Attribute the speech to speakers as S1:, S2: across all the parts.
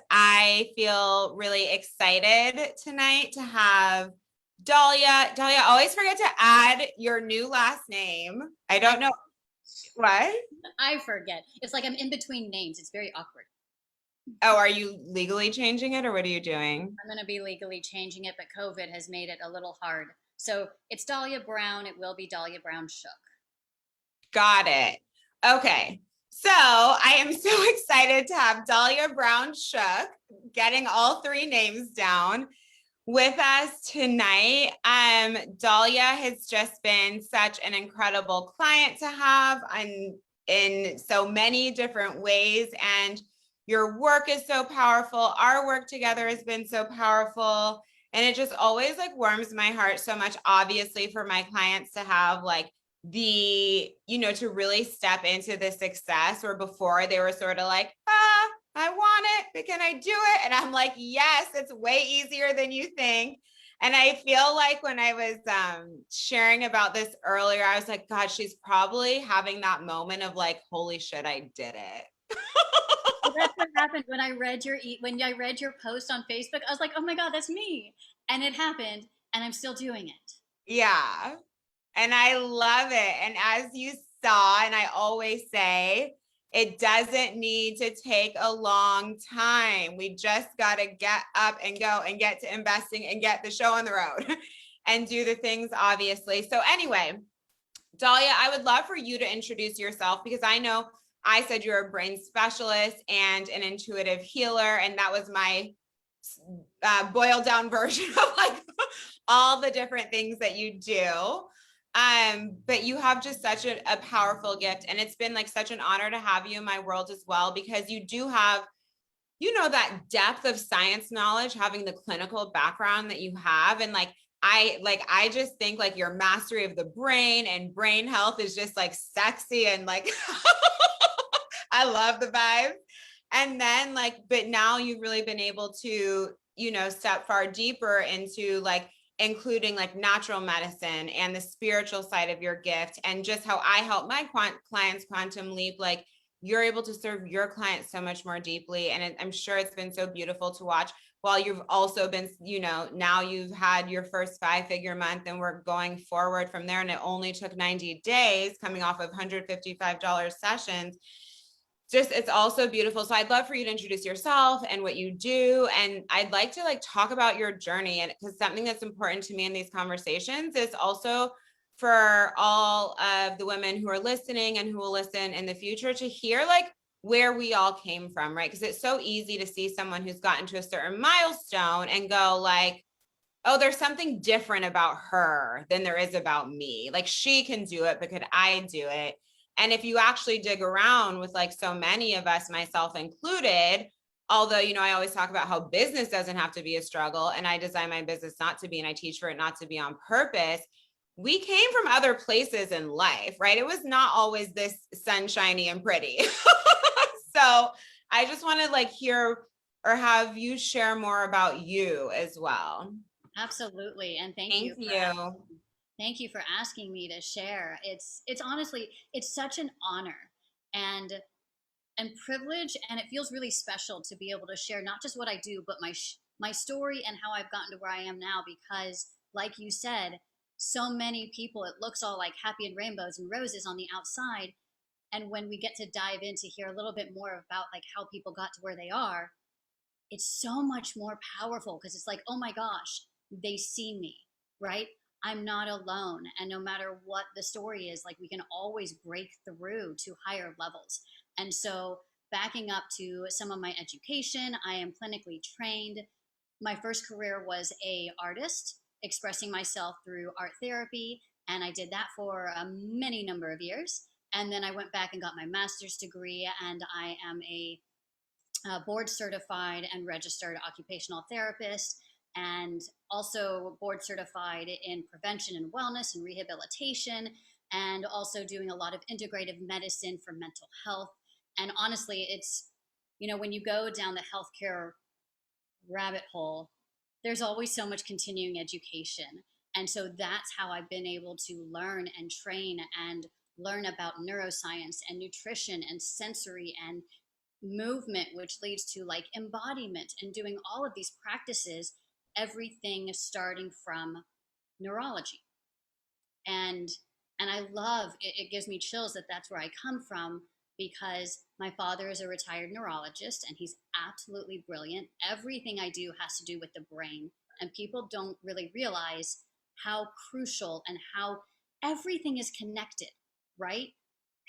S1: I feel really excited tonight to have Dahlya. Dahlya, always forget to add your new last name. I
S2: I
S1: don't know what.
S2: I forget. It's like I'm in between names. It's very awkward.
S1: Oh, are you legally changing it or what are you doing?
S2: I'm going to be legally changing it, but COVID has made it a little hard. So it's Dahlia Brown. It will be Dahlia Brown Shook.
S1: Got it. Okay. So I am so excited to have Dahlya Brown Shook getting all three names down with us tonight. Dahlya has just been such an incredible client to have in so many different ways. And your work is so powerful. Our work together has been so powerful. And it just always like warms my heart so much, obviously, for my clients to have like to really step into the success where before they were sort of like, I want it, but can I do it? And I'm like, yes, it's way easier than you think. And I feel like when I was sharing about this earlier, I was like, God, she's probably having that moment of like, holy shit, I did it.
S2: Well, that's what happened when I read your post on Facebook. I was like, oh my god, that's me, and it happened, and I'm still doing it.
S1: Yeah. And I love it. And as you saw, and I always say, it doesn't need to take a long time. We just got to get up and go and get to investing and get the show on the road and do the things, obviously. So, anyway, Dahlya, I would love for you to introduce yourself because I know I said you're a brain specialist and an intuitive healer. And that was my boiled down version of like all the different things that you do. But you have just such a powerful gift. And it's been like such an honor to have you in my world as well, because you do have, that depth of science knowledge, having the clinical background that you have. And I just think like your mastery of the brain and brain health is just like sexy and like I love the vibe. And then but now you've really been able to, step far deeper into like including like natural medicine and the spiritual side of your gift and just how I help my clients quantum leap. Like you're able to serve your clients so much more deeply. And I'm sure it's been so beautiful to watch while you've also been, now you've had your first 5-figure month and we're going forward from there. And it only took 90 days coming off of $155 sessions. Just it's also beautiful. So I'd love for you to introduce yourself and what you do. And I'd like to like talk about your journey. And because something that's important to me in these conversations is also for all of the women who are listening and who will listen in the future to hear like where we all came from, right? Because it's so easy to see someone who's gotten to a certain milestone and go like, oh, there's something different about her than there is about me. Like she can do it, but could I do it? And if you actually dig around with like so many of us, myself included, although, I always talk about how business doesn't have to be a struggle and I design my business not to be, and I teach for it not to be on purpose. We came from other places in life, right? It was not always this sunshiny and pretty. So I just want to like hear or have you share more about you as well.
S2: Absolutely, and
S1: Thank you.
S2: thank you for asking me to share. It's honestly it's such an honor and privilege, and it feels really special to be able to share not just what I do, but my story and how I've gotten to where I am now. Because, like you said, so many people, it looks all like happy and rainbows and roses on the outside, and when we get to dive in to hear a little bit more about like how people got to where they are, it's so much more powerful because it's like, oh my gosh, they see me, right? I'm not alone. And no matter what the story is, like we can always break through to higher levels. And so, backing up to some of my education, I am clinically trained. My first career was a artist, expressing myself through art therapy, and I did that for a many number of years. And then I went back and got my master's degree, and I am a board certified and registered occupational therapist, and also board certified in prevention and wellness and rehabilitation, and also doing a lot of integrative medicine for mental health. And honestly, it's, when you go down the healthcare rabbit hole, there's always so much continuing education. And so that's how I've been able to learn and train and learn about neuroscience and nutrition and sensory and movement, which leads to like embodiment and doing all of these practices, everything starting from neurology. And I love it, it gives me chills that that's where I come from, because my father is a retired neurologist and he's absolutely brilliant. Everything I do has to do with the brain, and people don't really realize how crucial and how everything is connected, right?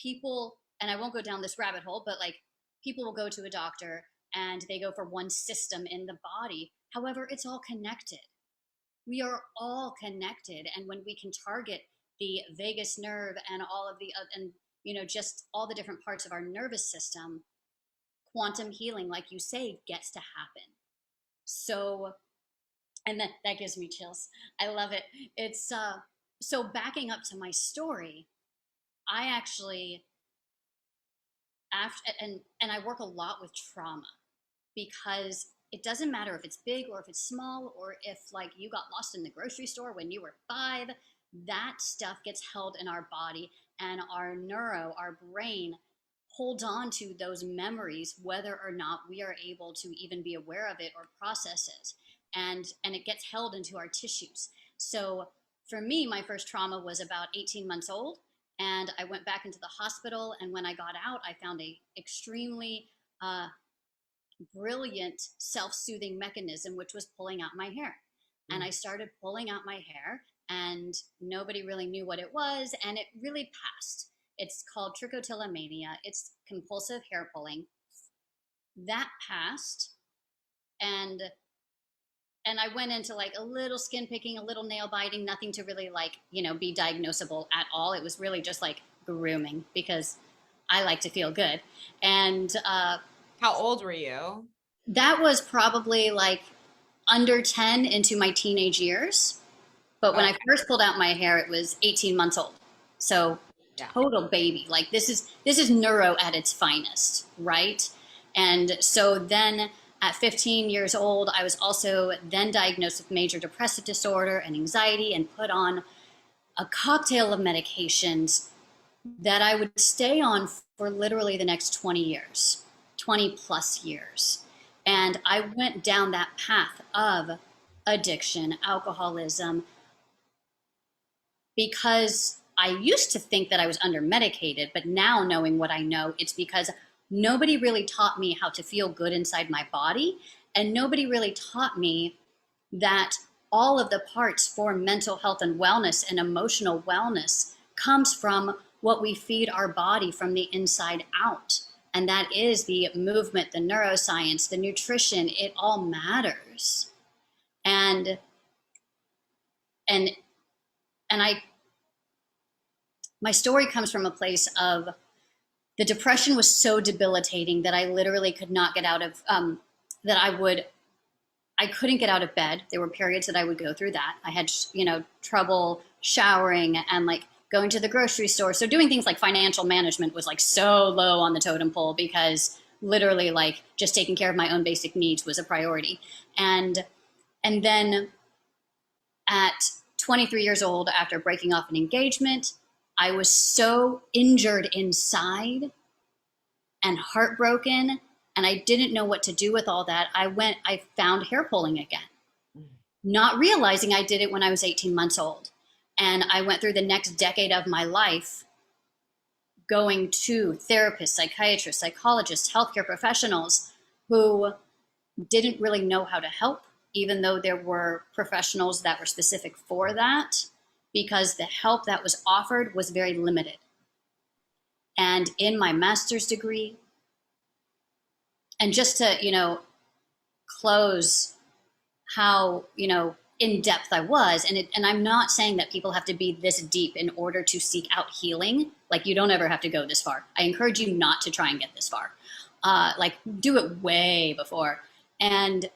S2: People, and I won't go down this rabbit hole, but like people will go to a doctor and they go for one system in the body. However, it's all connected. We are all connected, and when we can target the vagus nerve and all of the and just all the different parts of our nervous system, quantum healing, like you say, gets to happen. So, and that gives me chills. I love it. It's so backing up to my story, I actually, after, and I work a lot with trauma, because it doesn't matter if it's big or if it's small, or if like you got lost in the grocery store when you were 5, that stuff gets held in our body, and our brain holds on to those memories, whether or not we are able to even be aware of it or process it. And it gets held into our tissues. So for me, my first trauma was about 18 months old, and I went back into the hospital. And when I got out, I found a extremely brilliant self-soothing mechanism, which was pulling out my hair. And I started pulling out my hair, and nobody really knew what it was, and it really passed. It's called trichotillomania. It's compulsive hair pulling. That passed, and I went into like a little skin picking, a little nail biting, nothing to really like, be diagnosable at all. It was really just like grooming, because I like to feel good. And
S1: How old were you?
S2: that was probably like under 10 into my teenage years. But when I first pulled out my hair, it was 18 months old. So
S1: Yeah.
S2: total baby. Like this is neuro at its finest, right? And so then at 15 years old, I was also then diagnosed with major depressive disorder and anxiety, and put on a cocktail of medications that I would stay on for literally the next 20 years, 20 plus years. And I went down that path of addiction, alcoholism, because I used to think that I was under medicated, but now knowing what I know, it's because nobody really taught me how to feel good inside my body. And nobody really taught me that all of the parts for mental health and wellness and emotional wellness comes from what we feed our body from the inside out. And that is the movement, the neuroscience, the nutrition. It all matters. And my story comes from a place of, the depression was so debilitating that I literally could not get out of, I couldn't get out of bed. There were periods that I would go through that. I had, trouble showering and like going to the grocery store. So doing things like financial management was like so low on the totem pole, because literally like just taking care of my own basic needs was a priority. And then at 23 years old, after breaking off an engagement, I was so injured inside and heartbroken, and I didn't know what to do with all that. I found hair pulling again, not realizing I did it when I was 18 months old. And I went through the next decade of my life going to therapists, psychiatrists, psychologists, healthcare professionals who didn't really know how to help, even though there were professionals that were specific for that, because the help that was offered was very limited. And in my master's degree, and just to, close how, in depth I was, and I'm not saying that people have to be this deep in order to seek out healing. Like, you don't ever have to go this far. I encourage you not to try and get this far. Like, do it way before. And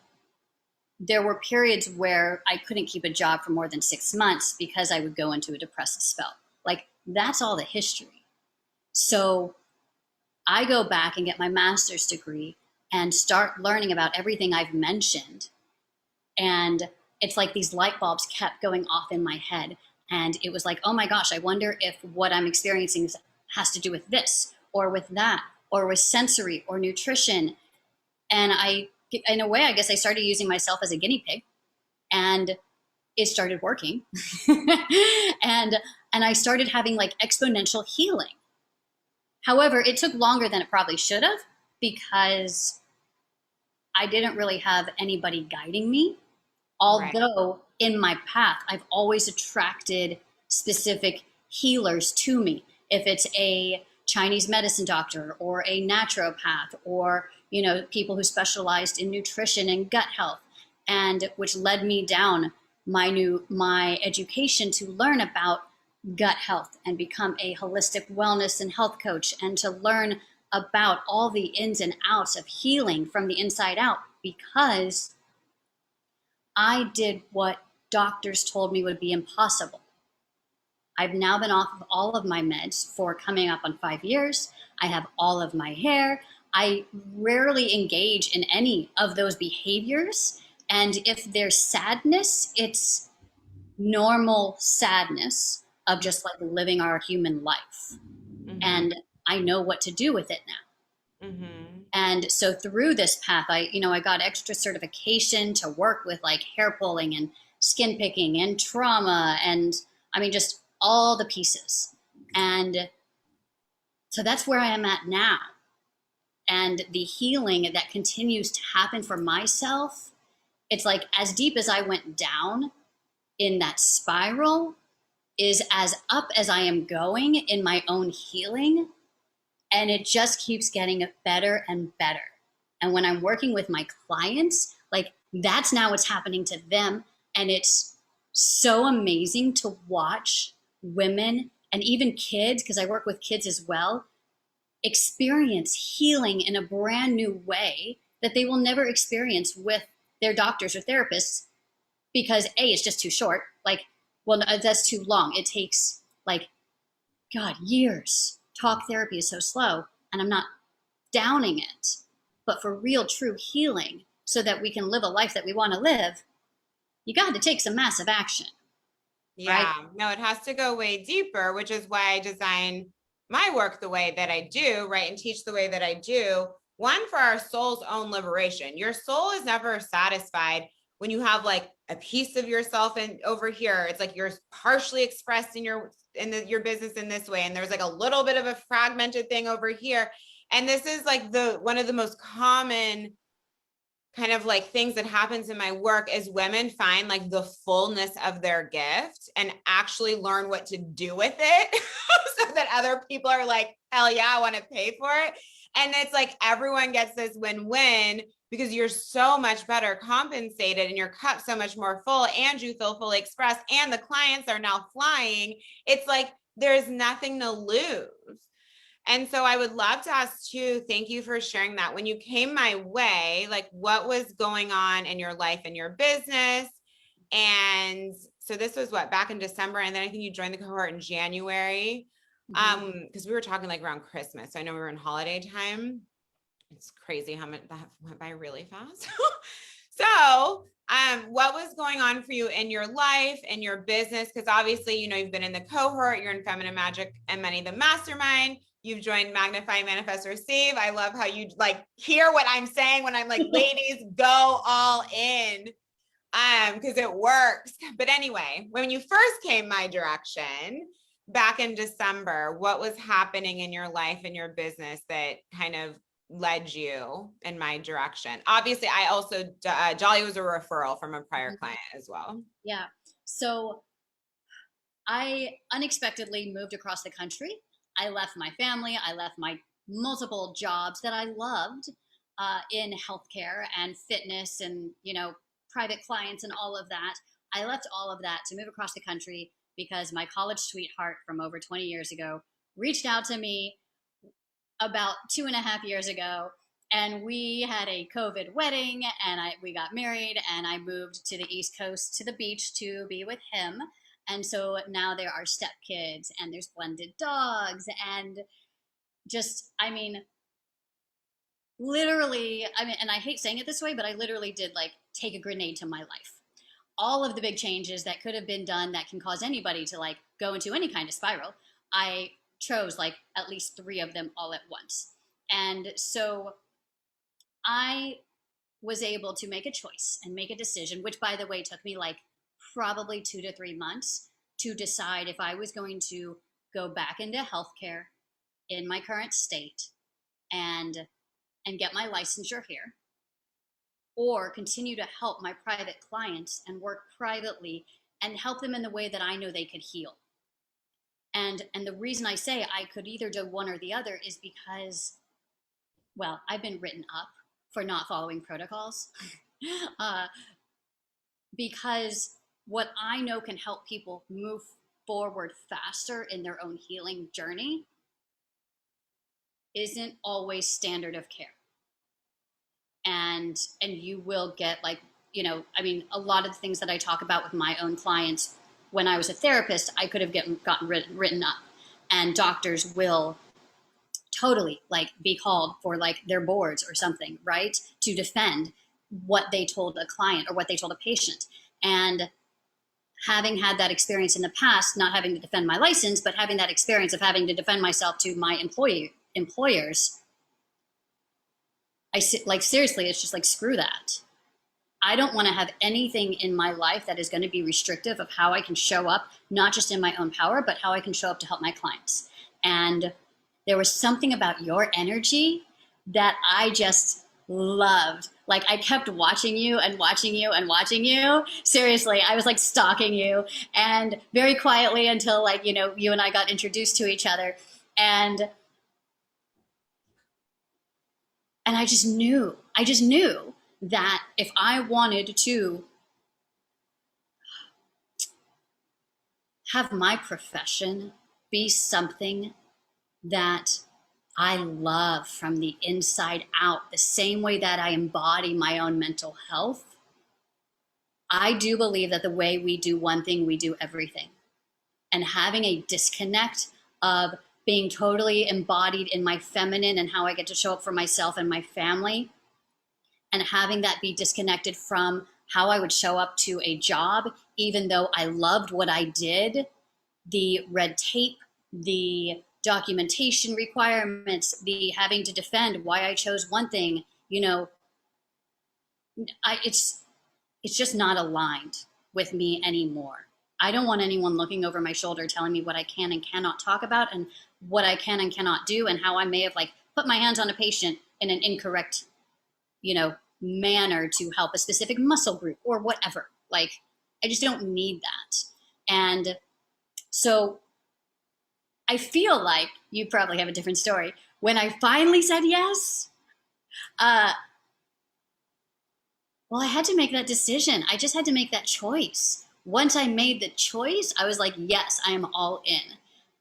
S2: there were periods where I couldn't keep a job for more than 6 months because I would go into a depressive spell. Like, that's all the history. So I go back and get my master's degree and start learning about everything I've mentioned. And it's like these light bulbs kept going off in my head. And it was like, oh my gosh, I wonder if what I'm experiencing has to do with this or with that or with sensory or nutrition. And in a way, I guess I started using myself as a guinea pig, and it started working. and and I started having like exponential healing. However, it took longer than it probably should have, because I didn't really have anybody guiding me.
S1: Right.
S2: Although in my path, I've always attracted specific healers to me. If it's a Chinese medicine doctor or a naturopath, or, people who specialized in nutrition and gut health, and which led me down my education to learn about gut health and become a holistic wellness and health coach, and to learn about all the ins and outs of healing from the inside out, because I did what doctors told me would be impossible. I've now been off of all of my meds for coming up on 5 years. I have all of my hair. I rarely engage in any of those behaviors. And if there's sadness, it's normal sadness of just like living our human life. And I know what to do with it now. And so through this path, I got extra certification to work with like hair pulling and skin picking and trauma, and just all the pieces. And so that's where I am at now. And the healing that continues to happen for myself, it's like as deep as I went down in that spiral is as up as I am going in my own healing. And it just keeps getting better and better. And when I'm working with my clients, like that's now what's happening to them. And it's so amazing to watch women and even kids, because I work with kids as well, experience healing in a brand new way that they will never experience with their doctors or therapists, because it's just too short. Like, well, that's too long. It takes like, God, years. Talk therapy is so slow, and I'm not downing it. But for real, true healing, so that we can live a life that we want to live, you got to take some massive action.
S1: Yeah,
S2: right?
S1: no, it has to go way deeper, which is why I design my work the way that I do, right? And teach the way that I do. One, for our soul's own liberation. Your soul is never satisfied when you have like a piece of yourself and over here, it's like you're partially expressed in your business in this way, and there's like a little bit of a fragmented thing over here. And this is like one of the most common kind of like things that happens in my work is women find like the fullness of their gift and actually learn what to do with it so that other people are like, hell yeah, I want to pay for it. And it's like everyone gets this win-win, because you're so much better compensated and your cup's so much more full, and you feel fully expressed, and the clients are now flying. It's like there's nothing to lose. And so I would love to ask too, thank you for sharing that. When you came my way, like what was going on in your life and your business? And so this was what, back in December, and then I think you joined the cohort in January. Because we were talking like around Christmas. So I know we were in holiday time. It's crazy how much that went by really fast. So what was going on for you in your life and your business? Because obviously, you've been in the cohort, you're in Feminine Magic and Money the Mastermind. You've joined Magnify, Manifest, Receive. I love how you like hear what I'm saying when I'm like, ladies, go all in, because it works. But anyway, when you first came my direction back in December, what was happening in your life and your business that kind of led you in my direction? Obviously, I also, Dahlya was a referral from a prior client as well.
S2: Yeah. So I unexpectedly moved across the country. I left my family. I left my multiple jobs that I loved in healthcare and fitness and, private clients and all of that. I left all of that to move across the country because my college sweetheart from over 20 years ago reached out to me about 2.5 years ago, and we had a COVID wedding, and we got married, and I moved to the East Coast to the beach to be with him. And so now there are stepkids, and there's blended dogs, and just, literally, and I hate saying it this way, but I literally did like take a grenade to my life. All of the big changes that could have been done that can cause anybody to like go into any kind of spiral, I chose like at least 3 of them all at once. And so I was able to make a choice and make a decision, which, by the way, took me like probably 2 to 3 months to decide if I was going to go back into healthcare in my current state and get my licensure here, or continue to help my private clients and work privately and help them in the way that I know they could heal. And the reason I say I could either do one or the other is because, well, I've been written up for not following protocols. Because what I know can help people move forward faster in their own healing journey isn't always standard of care. And you will get, like, you know, I mean, a lot of the things that I talk about with my own clients, when I was a therapist, I could have gotten written up, and doctors will totally like be called for like their boards or something, right, to defend what they told a client or what they told a patient. And having had that experience in the past, not having to defend my license, but having that experience of having to defend myself to my employers, like, seriously, it's just like, screw that. I don't want to have anything in my life that is going to be restrictive of how I can show up, not just in my own power, but how I can show up to help my clients. And there was something about your energy that I just loved. Like, I kept watching you and watching you and watching you. Seriously, I was like stalking you, and very quietly until, like, you know, you and I got introduced to each other. And I just knew that if I wanted to have my profession be something that I love from the inside out, the same way that I embody my own mental health, I do believe that the way we do one thing, we do everything. And having a disconnect of being totally embodied in my feminine and how I get to show up for myself and my family, and having that be disconnected from how I would show up to a job, even though I loved what I did, the red tape, the documentation requirements, the having to defend why I chose one thing, you know, it's just not aligned with me anymore. I don't want anyone looking over my shoulder telling me what I can and cannot talk about, and what I can and cannot do, and how I may have like put my hands on a patient in an incorrect, you know, manner to help a specific muscle group or whatever. Like, I just don't need that. And so I feel like you probably have a different story. When I finally said yes, well, I had to make that decision. I just had to make that choice. Once I made the choice, I was like, yes, I am all in.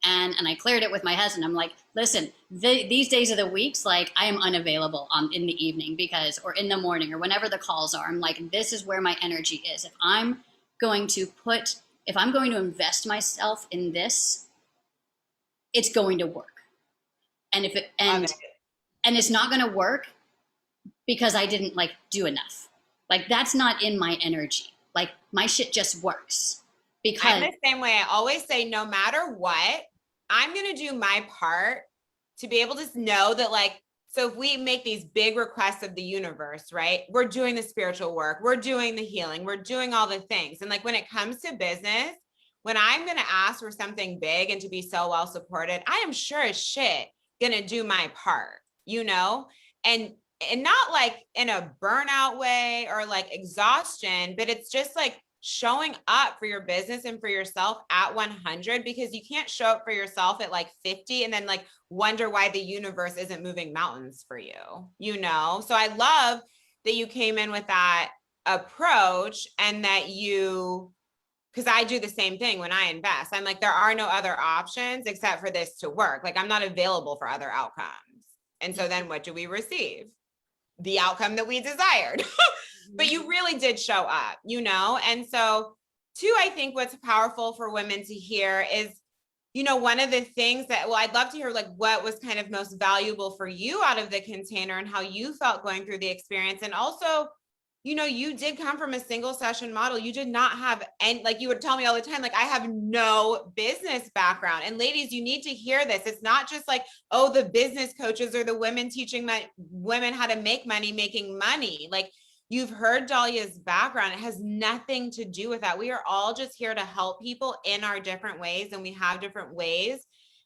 S2: And I cleared it with my husband. I'm like, listen, these days of the weeks, like, I am unavailable in the evening or in the morning or whenever the calls are. I'm like, this is where my energy is. If I'm going to invest myself in this, it's going to work. And and it's not going to work because I didn't like do enough. Like, that's not in my energy. Like, my shit just works. Because
S1: I'm the same way. I always say, no matter what, I'm going to do my part to be able to know that, like, so if we make these big requests of the universe, right? We're doing the spiritual work, we're doing the healing, we're doing all the things. And like, when it comes to business, when I'm going to ask for something big and to be so well supported, I am sure as shit going to do my part, you know? And not like in a burnout way or like exhaustion, but it's just like showing up for your business and for yourself at 100, because you can't show up for yourself at like 50 and then like wonder why the universe isn't moving mountains for you, you know? So I love that you came in with that approach, and that because I do the same thing when I invest. I'm like, there are no other options except for this to work. Like, I'm not available for other outcomes. And so then what do we receive? The outcome that we desired. But you really did show up, you know? And so too, I think what's powerful for women to hear is, you know, one of the things that, well, I'd love to hear like what was kind of most valuable for you out of the container and how you felt going through the experience. And also you did come from a single session model. You did not have any, like you would tell me all the time, like I have no business background. And ladies, you need to hear this. It's not just like, oh, the business coaches or the women teaching women how to make money, making money. Like you've heard Dahlya's background. It has nothing to do with that. We are all just here to help people in our different ways. And we have different ways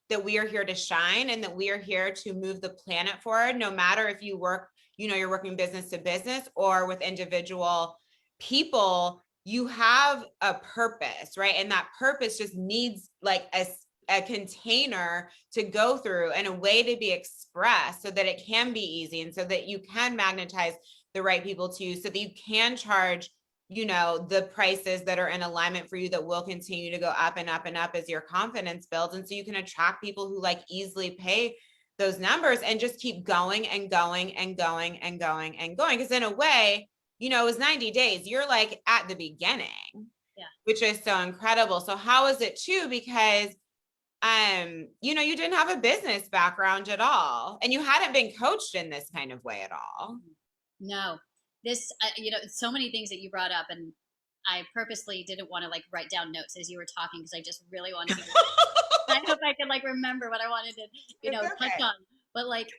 S1: that we are here to shine and that we are here to move the planet forward, no matter if you work, you're working business to business or with individual people, you have a purpose, right? And that purpose just needs like a container to go through and a way to be expressed so that it can be easy and so that you can magnetize the right people to you, so that you can charge the prices that are in alignment for you that will continue to go up and up and up as your confidence builds. And so you can attract people who like easily pay those numbers and just keep going and going and going and going and going. Because in a way, it was 90 days. You're like at the beginning, which is so incredible. So how is it too? Because, you didn't have a business background at all. And you hadn't been coached in this kind of way at all.
S2: No, this, so many things that you brought up, and I purposely didn't want to like write down notes as you were talking because I just really wanted to. I hope I can like remember what I wanted to, touch on. But like,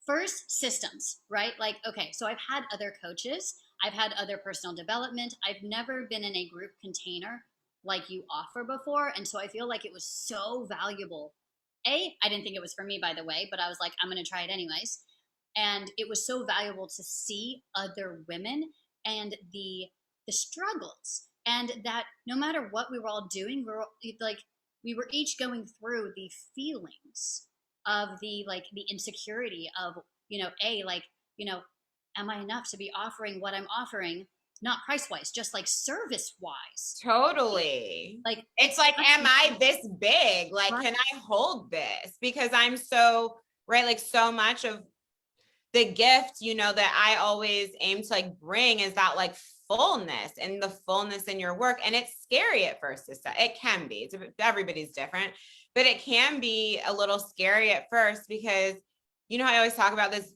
S2: first, systems, right? Like, okay, so I've had other coaches, I've had other personal development. I've never been in a group container like you offer before, and so I feel like it was so valuable. I didn't think it was for me, by the way, but I was like, I'm going to try it anyways. And it was so valuable to see other women and the struggles, and that no matter what we were all doing, we were each going through the feelings of the insecurity of am I enough to be offering what I'm offering, not price wise, just like service wise.
S1: Totally.
S2: Like
S1: it's like, am I this big? Like, can I hold this? Because I'm so right, like so much of the gift, that I always aim to like bring is that like fullness and the fullness in your work. And it's scary at first. It can be, everybody's different, but it can be a little scary at first because, I always talk about this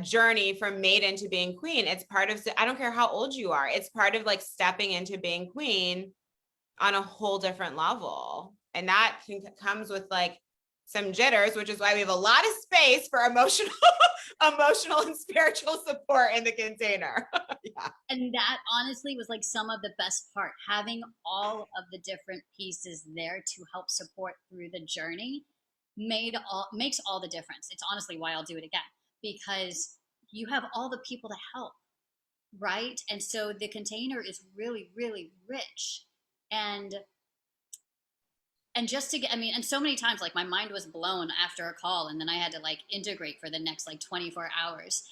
S1: journey from maiden to being queen. It's part of, I don't care how old you are. It's part of like stepping into being queen on a whole different level. And that comes with like some jitters, which is why we have a lot of space for emotional and spiritual support in the container.
S2: Yeah. And that honestly was like some of the best part, having all of the different pieces there to help support through the journey makes all the difference. It's honestly why I'll do it again, because you have all the people to help, right? And so the container is really, really rich. And just to get, and so many times, like my mind was blown after a call, and then I had to like integrate for the next like 24 hours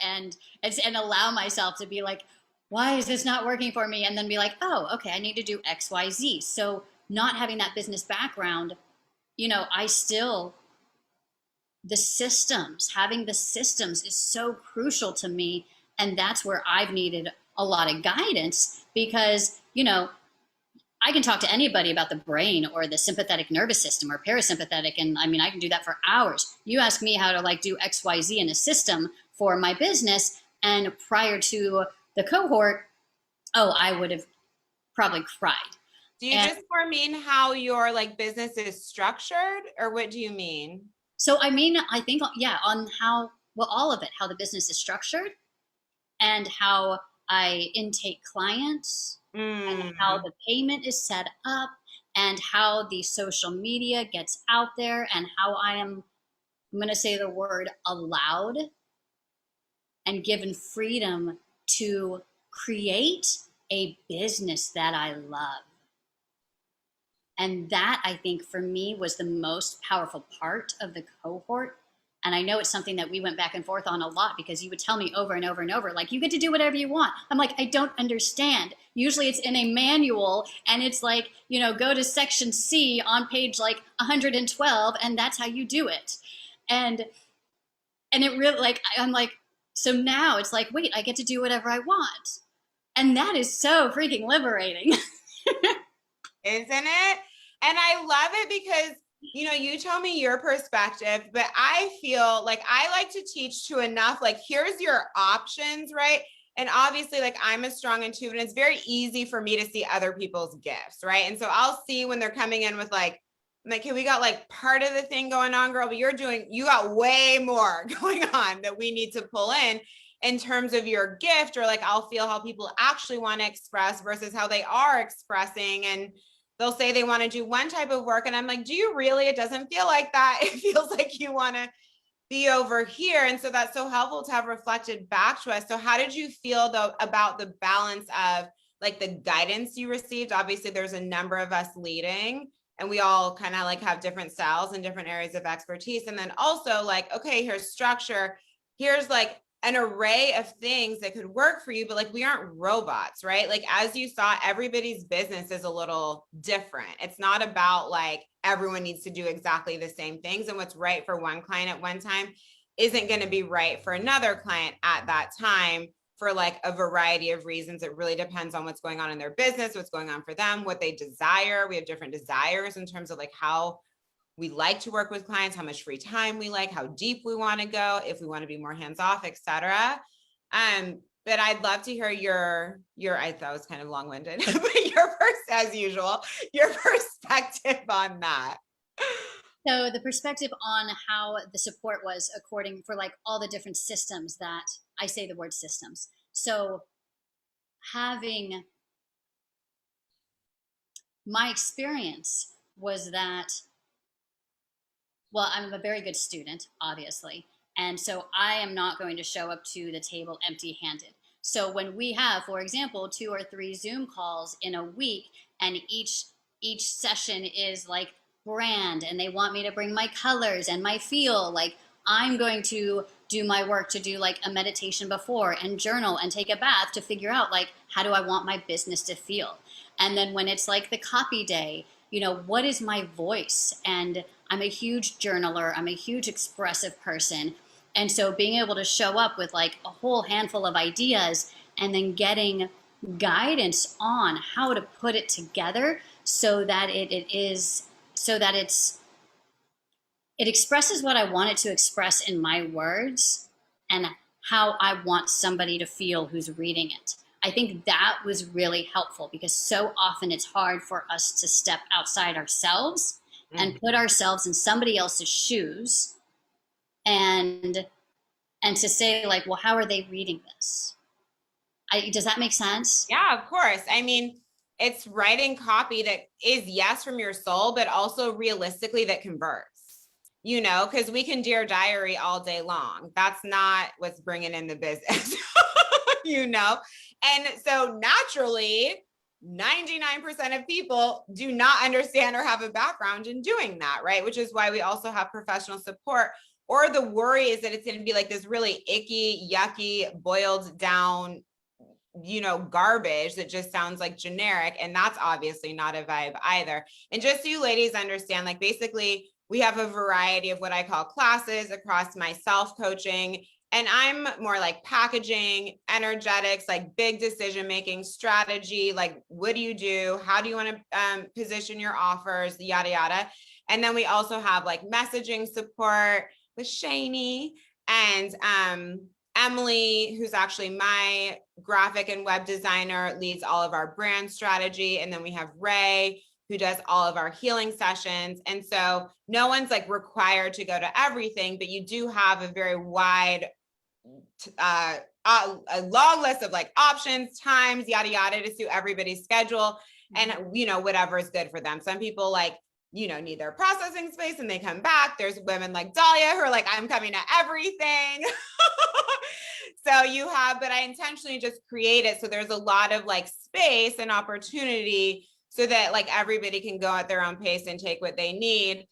S2: and allow myself to be like, why is this not working for me? And then be like, oh, okay, I need to do X, Y, Z. So not having that business background, having the systems is so crucial to me. And that's where I've needed a lot of guidance because, I can talk to anybody about the brain or the sympathetic nervous system or parasympathetic. And I can do that for hours. You ask me how to like do X, Y, Z in a system for my business. And prior to the cohort, I would have probably cried.
S1: Do you just more mean how your like business is structured, or what do you mean?
S2: So, I think, on all of it, how the business is structured and how I intake clients, and how the payment is set up, and how the social media gets out there, and how I'm going to say the word allowed and given freedom to create a business that I love. And that, I think, for me was the most powerful part of the cohort. And I know it's something that we went back and forth on a lot because you would tell me over and over and over, like, you get to do whatever you want. I'm like, I don't understand. Usually it's in a manual and it's like, go to section C on page like 112 and that's how you do it. And it really like, I'm like, so now it's like, wait, I get to do whatever I want. And that is so freaking liberating.
S1: Isn't it? And I love it because you tell me your perspective, but I feel like I like to teach to enough, like, here's your options, right? And obviously, like I'm a strong intuitive, and it's very easy for me to see other people's gifts, right? And so I'll see when they're coming in with like, I'm like, hey, we got like part of the thing going on, girl, but you got way more going on that we need to pull in terms of your gift, or like I'll feel how people actually want to express versus how they are expressing. And they'll say they want to do one type of work. And I'm like, do you really? It doesn't feel like that. It feels like you want to be over here. And so that's so helpful to have reflected back to us. So how did you feel though about the balance of like the guidance you received? Obviously, there's a number of us leading, and we all kind of like have different styles and different areas of expertise. And then also like, okay, here's structure. Here's like an array of things that could work for you, but like we aren't robots, right? Like as you saw, everybody's business is a little different. It's not about like everyone needs to do exactly the same things, and what's right for one client at one time isn't going to be right for another client at that time for like a variety of reasons. It really depends on what's going on in their business, what's going on for them, what they desire. We have different desires in terms of like how we like to work with clients, how much free time we like, how deep we want to go, if we want to be more hands-off, etc. But I'd love to hear your I thought it was kind of long-winded, but as usual, your perspective on that.
S2: So the perspective on how the support was according for like all the different systems that I say the word systems. So having my experience was that, well, I'm a very good student, obviously. And so I am not going to show up to the table empty handed. So when we have, for example, 2 or 3 Zoom calls in a week, and each session is like brand, and they want me to bring my colors and my feel, like I'm going to do my work to do like a meditation before and journal and take a bath to figure out like how do I want my business to feel. And then when it's like the copy day, what is my voice? And I'm a huge journaler, I'm a huge expressive person. And so being able to show up with like a whole handful of ideas and then getting guidance on how to put it together so that it expresses what I want it to express in my words and how I want somebody to feel who's reading it. I think that was really helpful because so often it's hard for us to step outside ourselves and put ourselves in somebody else's shoes and to say like, well, how are they reading this? Does that make sense?
S1: Yeah, of course. I mean, it's writing copy that is yes from your soul, but also realistically that converts, because we can Dear Diary all day long. That's not what's bringing in the business, And so naturally, 99% of people do not understand or have a background in doing that, right? Which is why we also have professional support. Or the worry is that it's going to be like this really icky, yucky, boiled down garbage that just sounds like generic. And that's obviously not a vibe either. And just so you ladies understand, like basically we have a variety of what I call classes across my self-coaching. And I'm more like packaging, energetics, like big decision-making strategy. Like, what do you do? How do you want to position your offers, yada, yada. And then we also have like messaging support with Shani and Emily, who's actually my graphic and web designer, leads all of our brand strategy. And then we have Ray, who does all of our healing sessions. And so no one's like required to go to everything, but you do have a very wide, a long list of like options, times, yada, yada, to suit everybody's schedule and, whatever is good for them. Some people like, need their processing space and they come back. There's women like Dahlya who are like, I'm coming to everything. But I intentionally just create it so there's a lot of like space and opportunity so that like everybody can go at their own pace and take what they need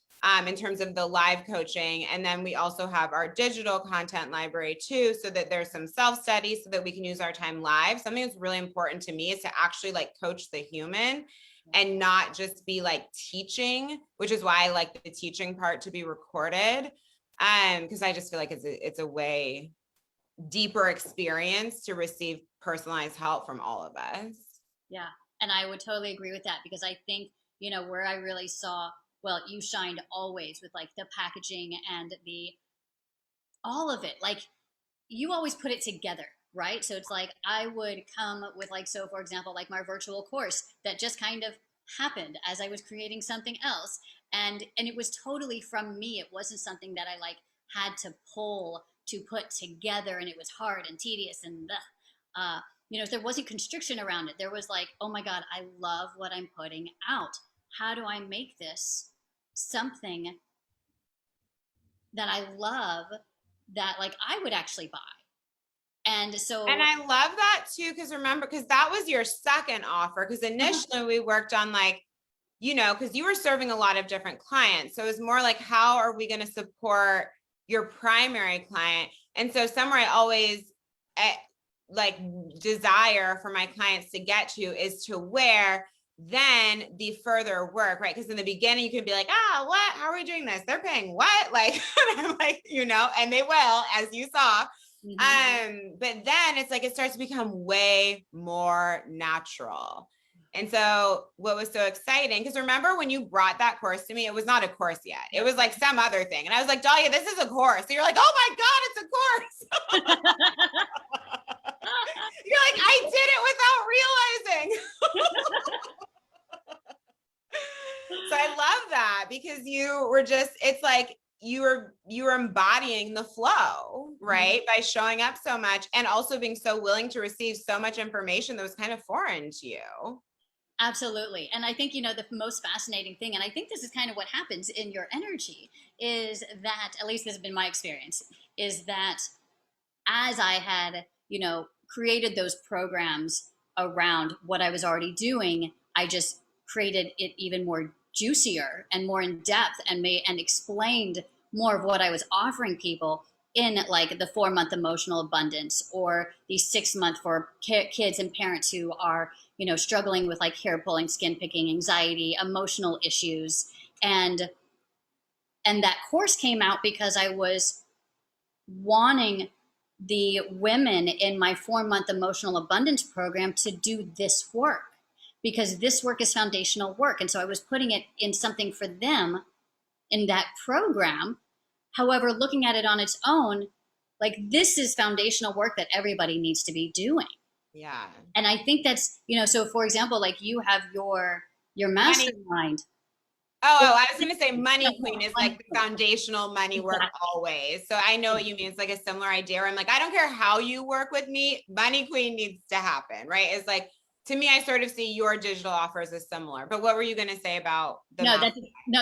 S1: in terms of the live coaching. And then we also have our digital content library too, so that there's some self-study so that we can use our time live. Something that's really important to me is to actually like coach the human and not just be like teaching, which is why I like the teaching part to be recorded. Because I just feel like it's a way deeper experience to receive personalized help from all of us.
S2: Yeah. And I would totally agree with that because I think, where I really saw, well, you shined always with like the packaging and all of it. Like you always put it together. right? So it's like I would come with like, so for example, like my virtual course that just kind of happened as I was creating something else. And it was totally from me. It wasn't something that I like had to pull to put together, and it was hard and tedious and there wasn't constriction around it. There was like, oh my God, I love what I'm putting out. How do I make this something that I love, that like I would actually buy? And
S1: And
S2: so,
S1: I love that too, because remember, because that was your second offer. Because initially we worked on like, because you were serving a lot of different clients. So it was more like, how are we going to support your primary client? And so somewhere I always like desire for my clients to get to is to where then the further work, right? Because in the beginning you can be like, what? How are we doing this? They're paying what? Like, I'm like, and they will, as you saw. But then it's like it starts to become way more natural. And so what was so exciting, because remember when you brought that course to me, it was not a course yet. It was like some other thing. And I was like, Dahlya, this is a course. So you're like, oh my God, it's a course. You're like, I did it without realizing. So I love that, because you were just, it's like you were embodying the flow, right? By showing up so much and also being so willing to receive so much information that was kind of foreign to you.
S2: Absolutely. And I think, the most fascinating thing, and I think this is kind of what happens in your energy, is that, at least this has been my experience, is that as I had, created those programs around what I was already doing, I just created it even more juicier and more in depth, and explained more of what I was offering people in like the 4-month emotional abundance, or the 6-month for kids and parents who are struggling with like hair pulling, skin picking, anxiety, emotional issues. And that course came out because I was wanting the women in my 4-month emotional abundance program to do this work, because this work is foundational work. And so I was putting it in something for them in that program. However, looking at it on its own, like, this is foundational work that everybody needs to be doing.
S1: Yeah.
S2: And I think that's, so for example, like you have your mastermind.
S1: I was going to say Money Queen is like the foundational money work always. So I know what you mean. It's like a similar idea where I'm like, I don't care how you work with me, Money Queen needs to happen, right? It's like, to me, I sort of see your digital offers as similar. But what were you going to say about the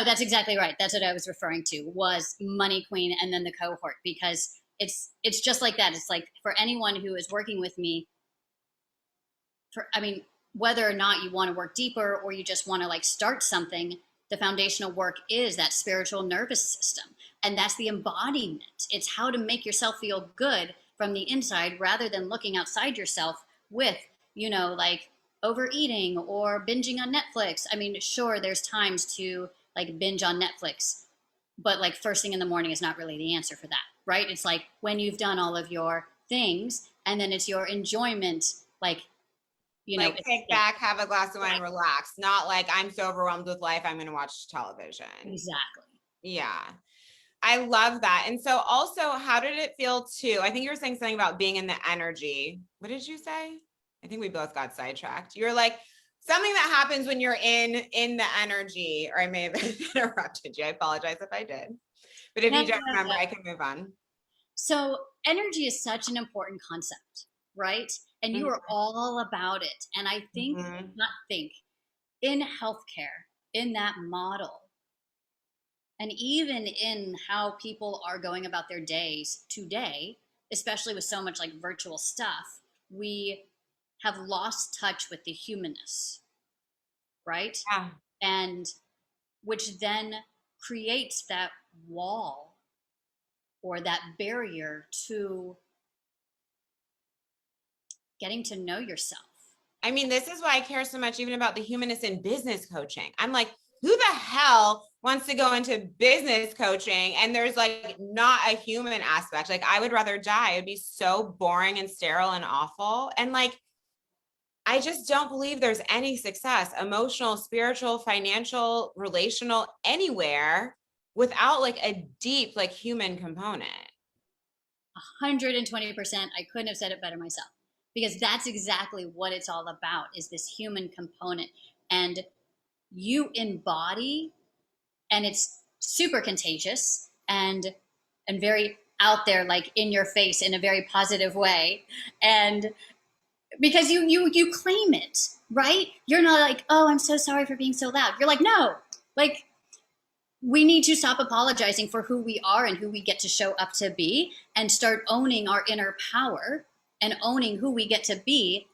S2: that's exactly right. That's what I was referring to, was Money Queen and then the cohort, because it's just like that. It's like for anyone who is working with me, whether or not you want to work deeper or you just want to like start something, the foundational work is that spiritual nervous system. And that's the embodiment. It's how to make yourself feel good from the inside, rather than looking outside yourself with, like overeating or binging on Netflix. I mean, sure, there's times to like binge on Netflix, but like first thing in the morning is not really the answer for that, right? It's like when you've done all of your things, and then it's your enjoyment, like,
S1: like take back, have a glass of wine, relax. Not like I'm so overwhelmed with life, I'm going to watch television.
S2: Exactly.
S1: Yeah. I love that. And so also, how did it feel too? I think you were saying something about being in the energy. What did you say? I think we both got sidetracked. You're like, something that happens when you're in the energy, or I may have interrupted you. I apologize if I did. But if you don't remember, I can move on.
S2: So energy is such an important concept, right? And you are all about it. And I think, in healthcare, in that model, and even in how people are going about their days today, especially with so much like virtual stuff, we have lost touch with the humanness, right?
S1: Yeah.
S2: And which then creates that wall or that barrier to getting to know yourself.
S1: I mean, this is why I care so much even about the humanness in business coaching. I'm like, who the hell wants to go into business coaching and there's like not a human aspect? Like, I would rather die. It'd be so boring and sterile and awful. And like, I just don't believe there's any success, emotional, spiritual, financial, relational, anywhere without like a deep, like human component.
S2: 120%. I couldn't have said it better myself, because that's exactly what it's all about, is this human component. And you embody, and it's super contagious and very out there, like in your face in a very positive way. And because you claim it, right? You're not like, oh, I'm so sorry for being so loud. You're like, no, like, we need to stop apologizing for who we are and who we get to show up to be, and start owning our inner power and owning who we get to be,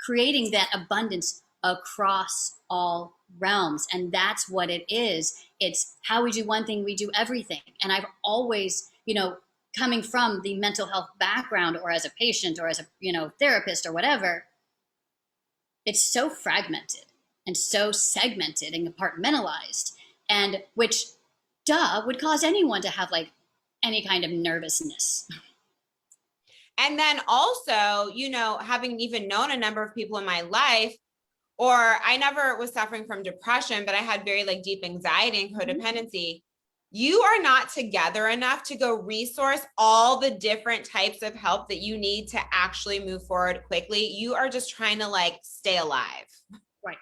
S2: creating that abundance across all realms. And that's what it is. It's how we do one thing, we do everything. And I've always, coming from the mental health background, or as a patient, or as a, therapist or whatever, it's so fragmented and so segmented and compartmentalized, and which, would cause anyone to have like any kind of nervousness.
S1: And then also, having even known a number of people in my life, or I never was suffering from depression, but I had very like deep anxiety and codependency. You are not together enough to go resource all the different types of help that you need to actually move forward quickly. You are just trying to like stay alive.
S2: Right.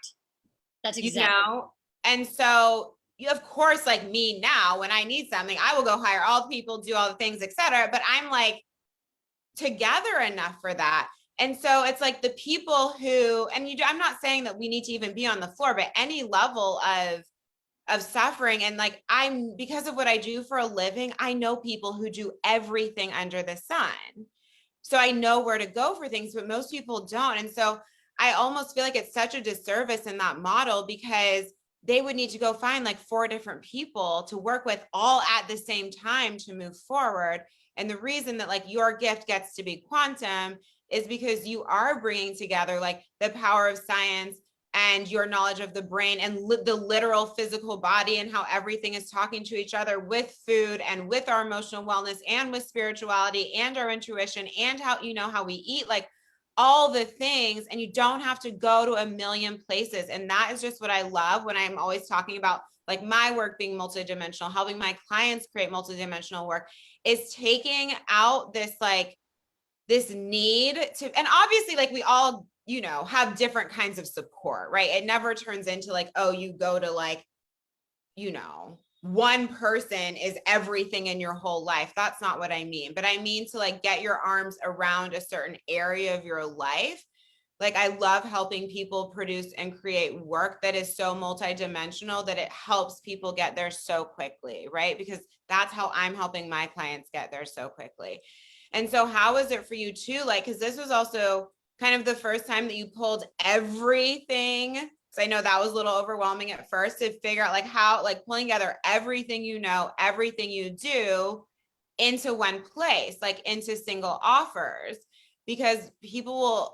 S2: That's exactly.
S1: And so you, of course, like me now, when I need something, I will go hire all the people, do all the things, etc. But I'm like together enough for that. And so it's like the people who, and I'm not saying that we need to even be on the floor, but any level of suffering. And like, because of what I do for a living, I know people who do everything under the sun. So I know where to go for things, but most people don't. And so I almost feel like it's such a disservice in that model, because they would need to go find like 4 different people to work with all at the same time to move forward. And the reason that like your gift gets to be quantum is because you are bringing together like the power of science and your knowledge of the brain and the literal physical body, and how everything is talking to each other with food and with our emotional wellness and with spirituality and our intuition and how we eat, like all the things. And you don't have to go to a million places. And that is just what I love when I'm always talking about like my work being multidimensional, helping my clients create multidimensional work, is taking out this like this need to, and obviously like we all have different kinds of support, right? It never turns into like, oh, you go to like, one person is everything in your whole life. That's not what I mean. But I mean to like get your arms around a certain area of your life. Like I love helping people produce and create work that is so multidimensional that it helps people get there so quickly, right? Because that's how I'm helping my clients get there so quickly. And so how is it for you too? Like, because this was also kind of the first time that you pulled everything. So I know that was a little overwhelming at first to figure out like how, like pulling together everything, everything you do into one place, like into single offers, because people will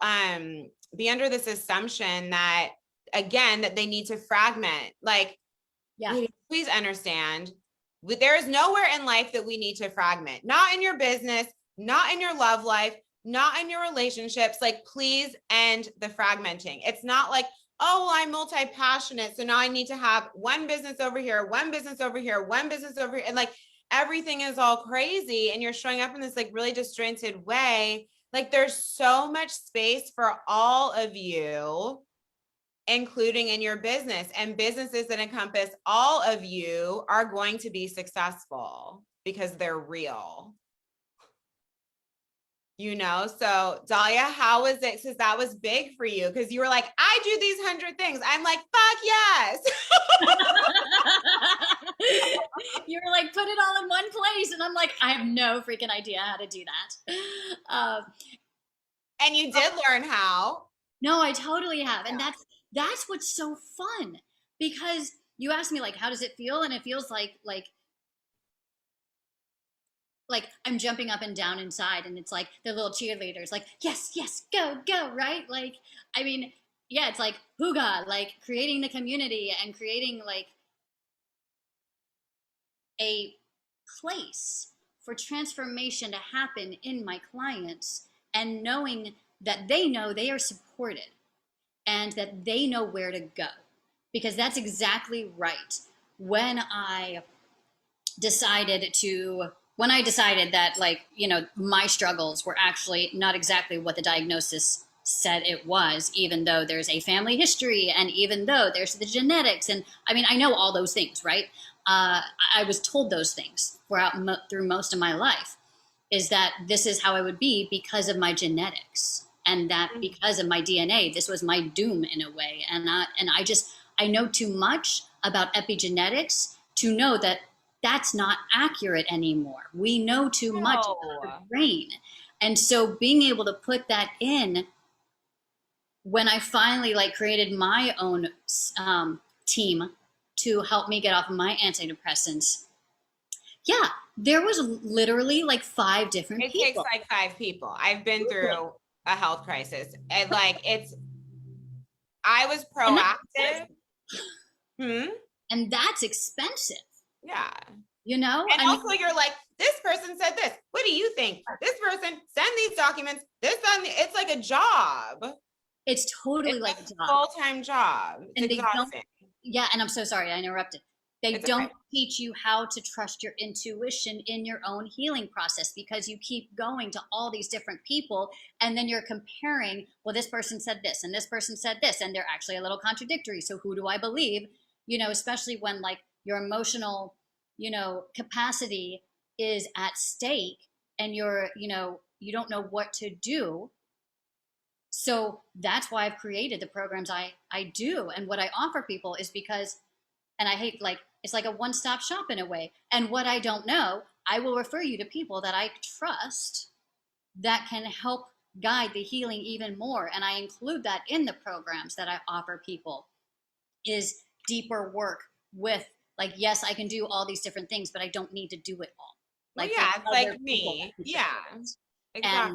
S1: be under this assumption that, again, that they need to fragment. Like,
S2: Yeah.
S1: please understand, there is nowhere in life that we need to fragment. Not in your business, not in your love life, not in your relationships. Like, please end the fragmenting. It's not like, oh, well, I'm multi-passionate, so now I need to have one business over here, one business over here, one business over here. And like everything is all crazy and you're showing up in this like really disjointed way. Like there's so much space for all of you, including in your business, and businesses that encompass all of you are going to be successful because they're real. So Dahlya, how was it? Because that was big for you, because you were like, I do these 100 things. I'm like, fuck yes.
S2: You were like, put it all in one place. And I'm like, I have no freaking idea how to do that.
S1: And you did learn how.
S2: No, I totally have. And that's what's so fun, because you asked me like, how does it feel? And it feels like I'm jumping up and down inside, and it's like the little cheerleaders, like, yes, yes, go, go, right? Like, I mean, yeah, it's like hooga, like creating the community and creating like a place for transformation to happen in my clients, and knowing that they know they are supported and that they know where to go. Because that's exactly right. When I decided to when I decided that, like, you know, my struggles were actually not exactly what the diagnosis said it was, even though there's a family history and even though there's the genetics. And I mean, I know all those things, right? I was told those things through most of my life, is that this is how I would be because of my genetics, and that because of my DNA, this was my doom in a way. And I know too much about epigenetics to know that that's not accurate anymore. We know too much about the
S1: No.
S2: brain. And so being able to put that in, when I finally like created my own team to help me get off of my antidepressants, yeah, there was literally like 5 different
S1: It takes
S2: people.
S1: like 5 people. I've been through a health crisis. And like I was
S2: And that's,
S1: proactive. Hmm?
S2: and that's expensive,
S1: Yeah.
S2: you know?
S1: And
S2: I mean,
S1: also you're like, this person said this. What do you think? This person send these documents. It's like a job.
S2: it's totally
S1: It's
S2: like
S1: a
S2: a job.
S1: full-time job. It's
S2: And they don't,
S1: exhausting.
S2: yeah, and I'm so sorry I interrupted. They
S1: It's okay.
S2: don't teach you how to trust your intuition in your own healing process, because you keep going to all these different people and then you're comparing, well, this person said this and this person said this, and they're actually a little contradictory. So who do I believe? You know, especially when like your emotional, you know, capacity is at stake and you're, you know, you don't know what to do. So that's why I've created the programs I do. And what I offer people is because, and I hate, like, it's like a one-stop shop in a way. And what I don't know, I will refer you to people that I trust that can help guide the healing even more. And I include that in the programs that I offer people, is deeper work with, like, yes, I can do all these different things, but I don't need to do it all.
S1: Well,
S2: Like, there's
S1: yeah, it's
S2: other
S1: like
S2: people
S1: me.
S2: that can
S1: Yeah,
S2: support it. And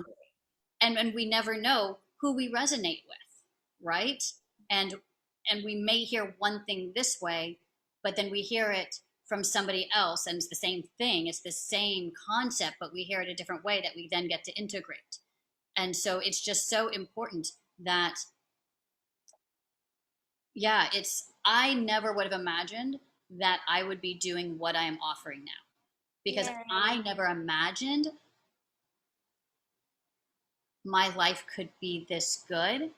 S1: exactly.
S2: and we never know who we resonate with, right? and and we may hear one thing this way, but then we hear it from somebody else and it's the same thing, it's the same concept, but we hear it a different way that we then get to integrate. And so it's just so important that, yeah, it's, I never would have imagined that I would be doing what I am offering now, because I
S1: Yay.
S2: never imagined my life could be this good,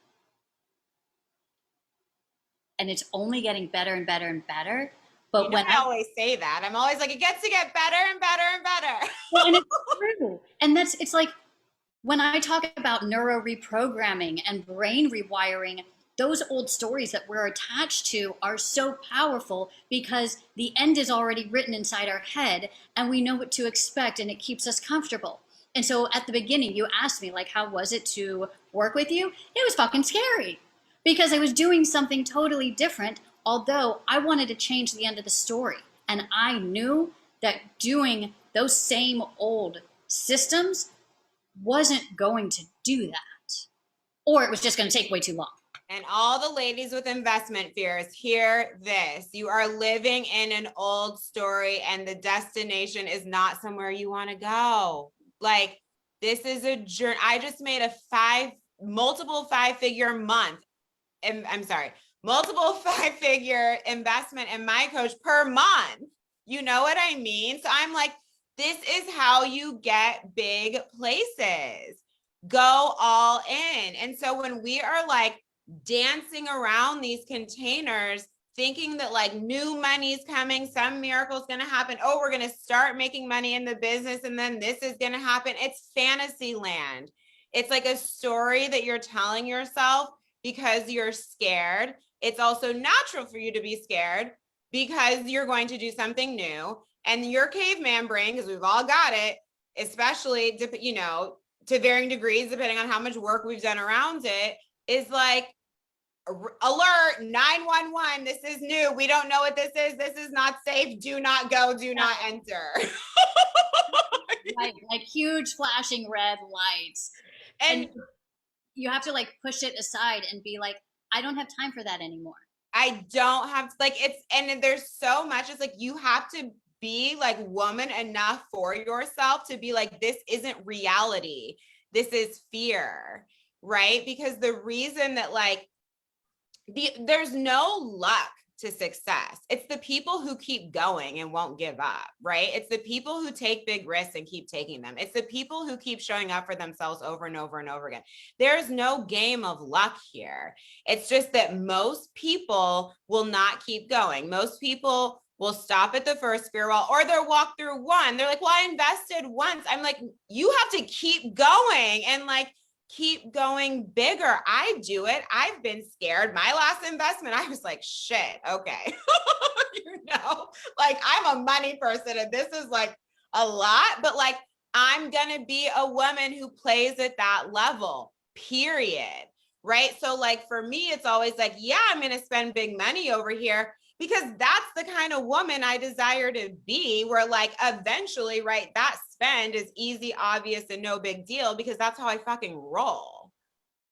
S2: and it's only getting better and better and better.
S1: You
S2: But
S1: know,
S2: when
S1: I
S2: I,
S1: always say that. I'm always like, it gets to get better and better and better.
S2: well, and it's true, and that's, it's like when I talk about neuro reprogramming and brain rewiring, those old stories that we're attached to are so powerful because the end is already written inside our head and we know what to expect and it keeps us comfortable. And so at the beginning, you asked me, like, how was it to work with you? It was fucking scary because I was doing something totally different, although I wanted to change the end of the story. And I knew that doing those same old systems wasn't going to do that, or it was just going to take way too long.
S1: And all the ladies with investment fears, hear this. You are living in an old story and the destination is not somewhere you want to go. Like, this is a journey. I just made a multiple 5-figure month. I'm sorry, multiple 5-figure investment in my coach per month. You know what I mean? So I'm like, this is how you get big places. Go all in. And so when we are like dancing around these containers, thinking that like new money's coming, some miracle's going to happen. Oh, we're going to start making money in the business and then this is going to happen. It's fantasy land. It's like a story that you're telling yourself because you're scared. It's also natural for you to be scared because you're going to do something new. And your caveman brain, because we've all got it, especially, you know, to varying degrees, depending on how much work we've done around it, is like, alert 911, this is new, we don't know what this is not safe, do not go, do not enter.
S2: Like huge flashing red lights. And
S1: And
S2: you have to like push it aside and be like, I don't have time for that anymore.
S1: I don't have to, like, it's, and there's so much, it's like you have to be like woman enough for yourself to be like, this isn't reality, this is fear, right? Because the reason that like there's no luck to success. It's the people who keep going and won't give up, right? It's the people who take big risks and keep taking them. It's the people who keep showing up for themselves over and over and over again. There's no game of luck here. It's just that most people will not keep going. Most people will stop at the first spear wall, or they'll walk through one. They're like, well, I invested once. I'm like, you have to keep going and like keep going bigger. I do it. I've been scared. My last investment, I was like, shit, okay. Like I'm a money person and this is like a lot, but like I'm going to be a woman who plays at that level, period. Right. So like for me, it's always like, yeah, I'm going to spend big money over here because that's the kind of woman I desire to be, where like eventually, right, that spend is easy, obvious, and no big deal because that's how I fucking roll,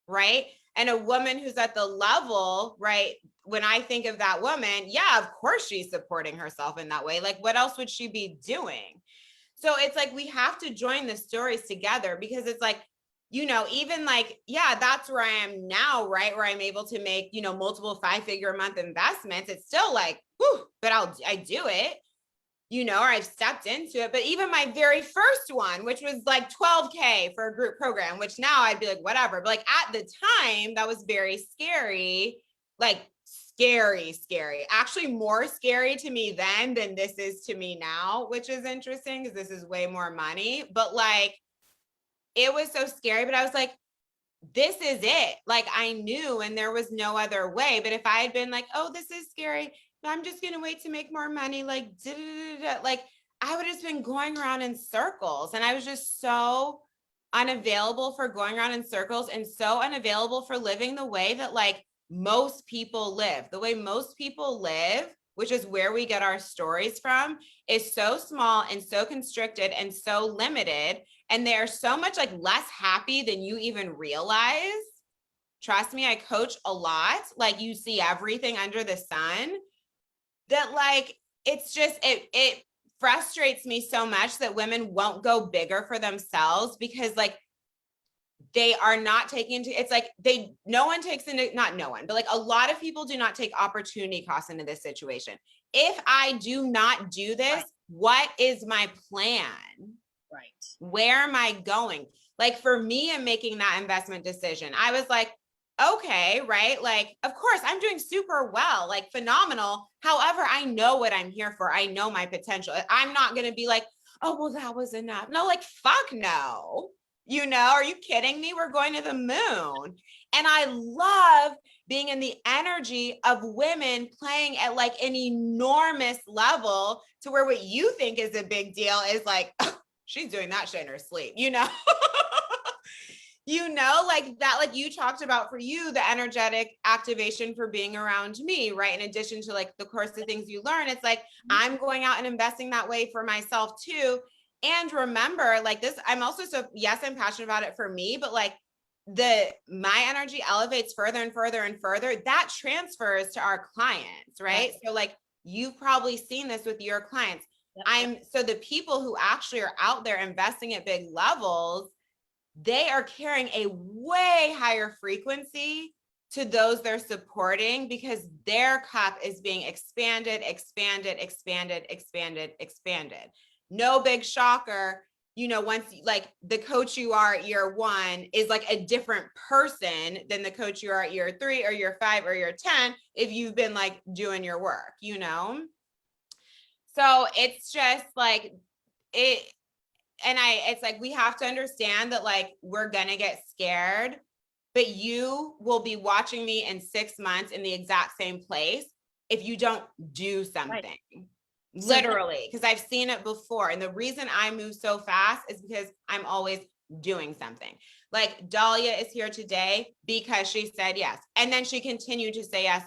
S1: right? And a woman who's at the level, right, when I think of that woman, yeah, of course she's supporting herself in that way. Like what else would she be doing? So it's like we have to join the stories together because it's like, even like, yeah, that's where I am now, right? Where I'm able to make, multiple 5-figure a month investments. It's still like, whew, but I do it, or I've stepped into it. But even my very first one, which was like 12K for a group program, which now I'd be like, whatever. But like at the time, that was very scary, like scary, actually more scary to me then than this is to me now, which is interesting because this is way more money. But like, it was so scary, but I was like, this is it. Like I knew, and there was no other way. But if I had been like, oh, this is scary, I'm just going to wait to make more money, like, like I would have just been going around in circles. And I was just so unavailable for going around in circles and so unavailable for living the way that like most people live. The way most people live, which is where we get our stories from, is so small and so constricted and so limited. And they're so much like less happy than you even realize. Trust me, I coach a lot. Like you see everything under the sun that like, it's just, it frustrates me so much that women won't go bigger for themselves because like they are not taking into, it's like no one takes into, not no one, but like a lot of people do not take opportunity costs into this situation. If I do not do this, right, what is my plan?
S2: Right.
S1: Where am I going? Like for me in making that investment decision, I was like, okay, right? Like, of course, I'm doing super well, like phenomenal. However, I know what I'm here for. I know my potential. I'm not going to be like, oh, well, that was enough. No, like, fuck no. Are you kidding me? We're going to the moon. And I love being in the energy of women playing at like an enormous level to where what you think is a big deal is like, she's doing that shit in her sleep, like that, like you talked about for you, the energetic activation for being around me, right? In addition to like the course of things you learn, it's like, I'm going out and investing that way for myself too. And remember like this, I'm also so, yes, I'm passionate about it for me, but like my energy elevates further and further and further. That transfers to our clients, right? Yep. So like, you've probably seen this with your clients. Yep. So the people who actually are out there investing at big levels, they are carrying a way higher frequency to those they're supporting because their cup is being expanded. No big shocker. Once like the coach you are at year 1 is like a different person than the coach you are at year 3 or year 5 or year 10 if you've been like doing your work, So it's just like it. And it's like, we have to understand that like, we're going to get scared, but you will be watching me in 6 months in the exact same place if you don't do something. Right. Literally, because I've seen it before. And the reason I move so fast is because I'm always doing something. Like Dahlya is here today because she said yes. And then she continued to say yes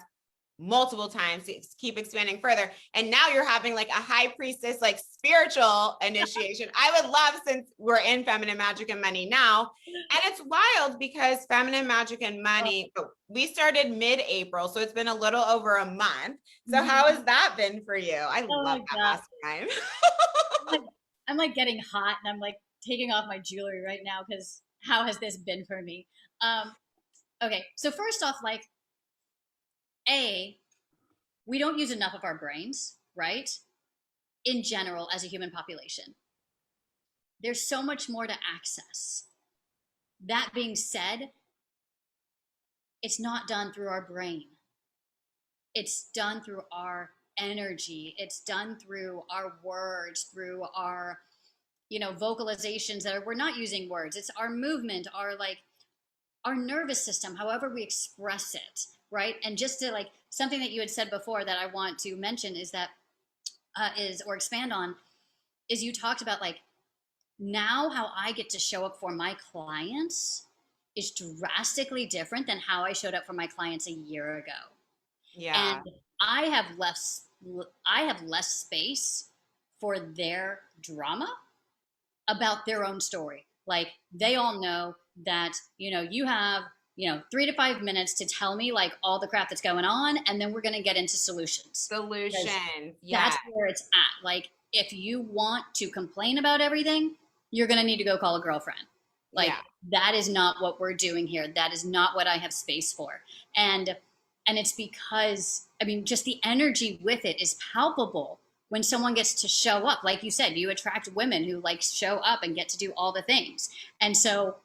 S1: multiple times to keep expanding further. And now you're having like a high priestess, like spiritual initiation. I would love, since we're in feminine magic and money now, and it's wild because feminine magic and money, we started mid-April. So it's been a little over a month. So how has that been for you? I love that last time.
S2: I'm like getting hot and I'm like taking off my jewelry right now because how has this been for me? Okay. So first off, like, we don't use enough of our brains, right? In general, as a human population, there's so much more to access. That being said, it's not done through our brain. It's done through our energy. It's done through our words, through our, vocalizations that we're not using words. It's our movement, our nervous system, however we express it, right? And just to something that you had said before that I want to mention is that or expand on, is you talked about now how I get to show up for my clients is drastically different than how I showed up for my clients a year ago.
S1: Yeah.
S2: And I have less space for their drama about their own story. Like, they all know that, you have, 3 to 5 minutes to tell me all the crap that's going on, and then we're going to get into solutions.
S1: Yeah.
S2: That's where it's at. If you want to complain about everything, you're going to need to go call a girlfriend. That is not what we're doing here. That is not what I have space for. And it's because, just the energy with it is palpable when someone gets to show up. Like you said, you attract women who show up and get to do all the things. And so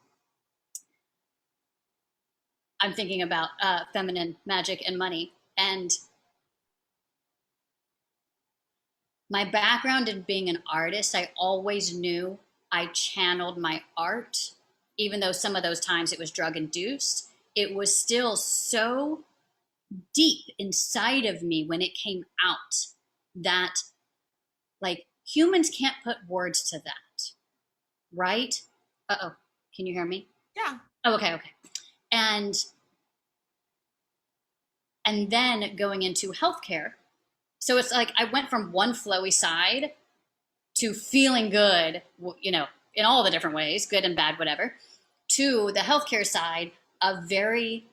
S2: I'm thinking about feminine magic and money. And my background in being an artist, I always knew I channeled my art, even though some of those times it was drug induced. It was still so deep inside of me when it came out that humans can't put words to that, right? Uh-oh, can you hear me?
S1: Yeah.
S2: Oh, okay. And then going into healthcare. So it's I went from one flowy side to feeling good, in all the different ways, good and bad, whatever, to the healthcare side of very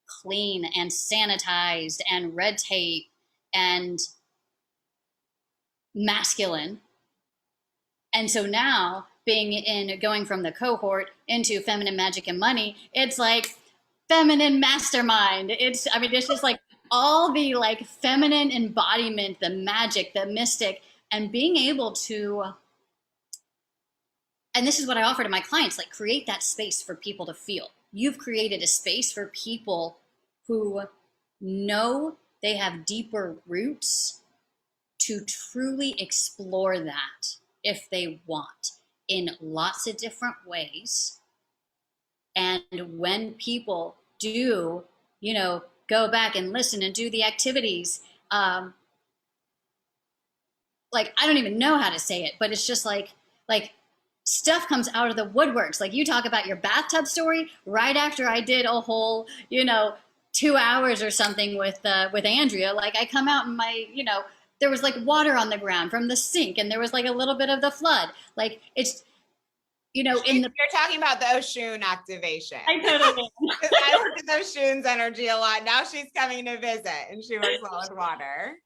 S2: clean and sanitized and red tape and masculine. And so now going from the cohort into feminine magic and money, it's feminine mastermind. It's just all the feminine embodiment, the magic, the mystic, and being able to, and this is what I offer to my clients, create that space for people to feel. You've created a space for people who know they have deeper roots to truly explore that if they want, in lots of different ways. And when people do, go back and listen and do the activities, I don't even know how to say it, but it's just stuff comes out of the woodworks. You talk about your bathtub story right after I did a whole, 2 hours or something with Andrea. I come out and my, there was water on the ground from the sink, and there was a little bit of the flood. It's, you're
S1: talking about the Oshun activation.
S2: I totally.
S1: I work with Oshun's energy a lot. Now she's coming to visit, and she works well with water.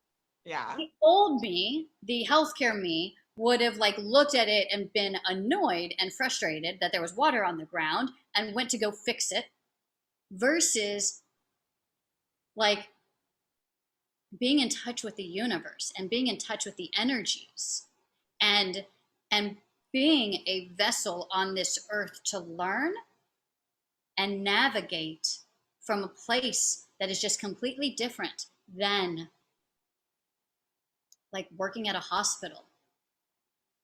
S1: Yeah.
S2: The old me, the healthcare me, would have looked at it and been annoyed and frustrated that there was water on the ground and went to go fix it, versus being in touch with the universe and being in touch with the energies and being a vessel on this earth to learn and navigate from a place that is just completely different than working at a hospital.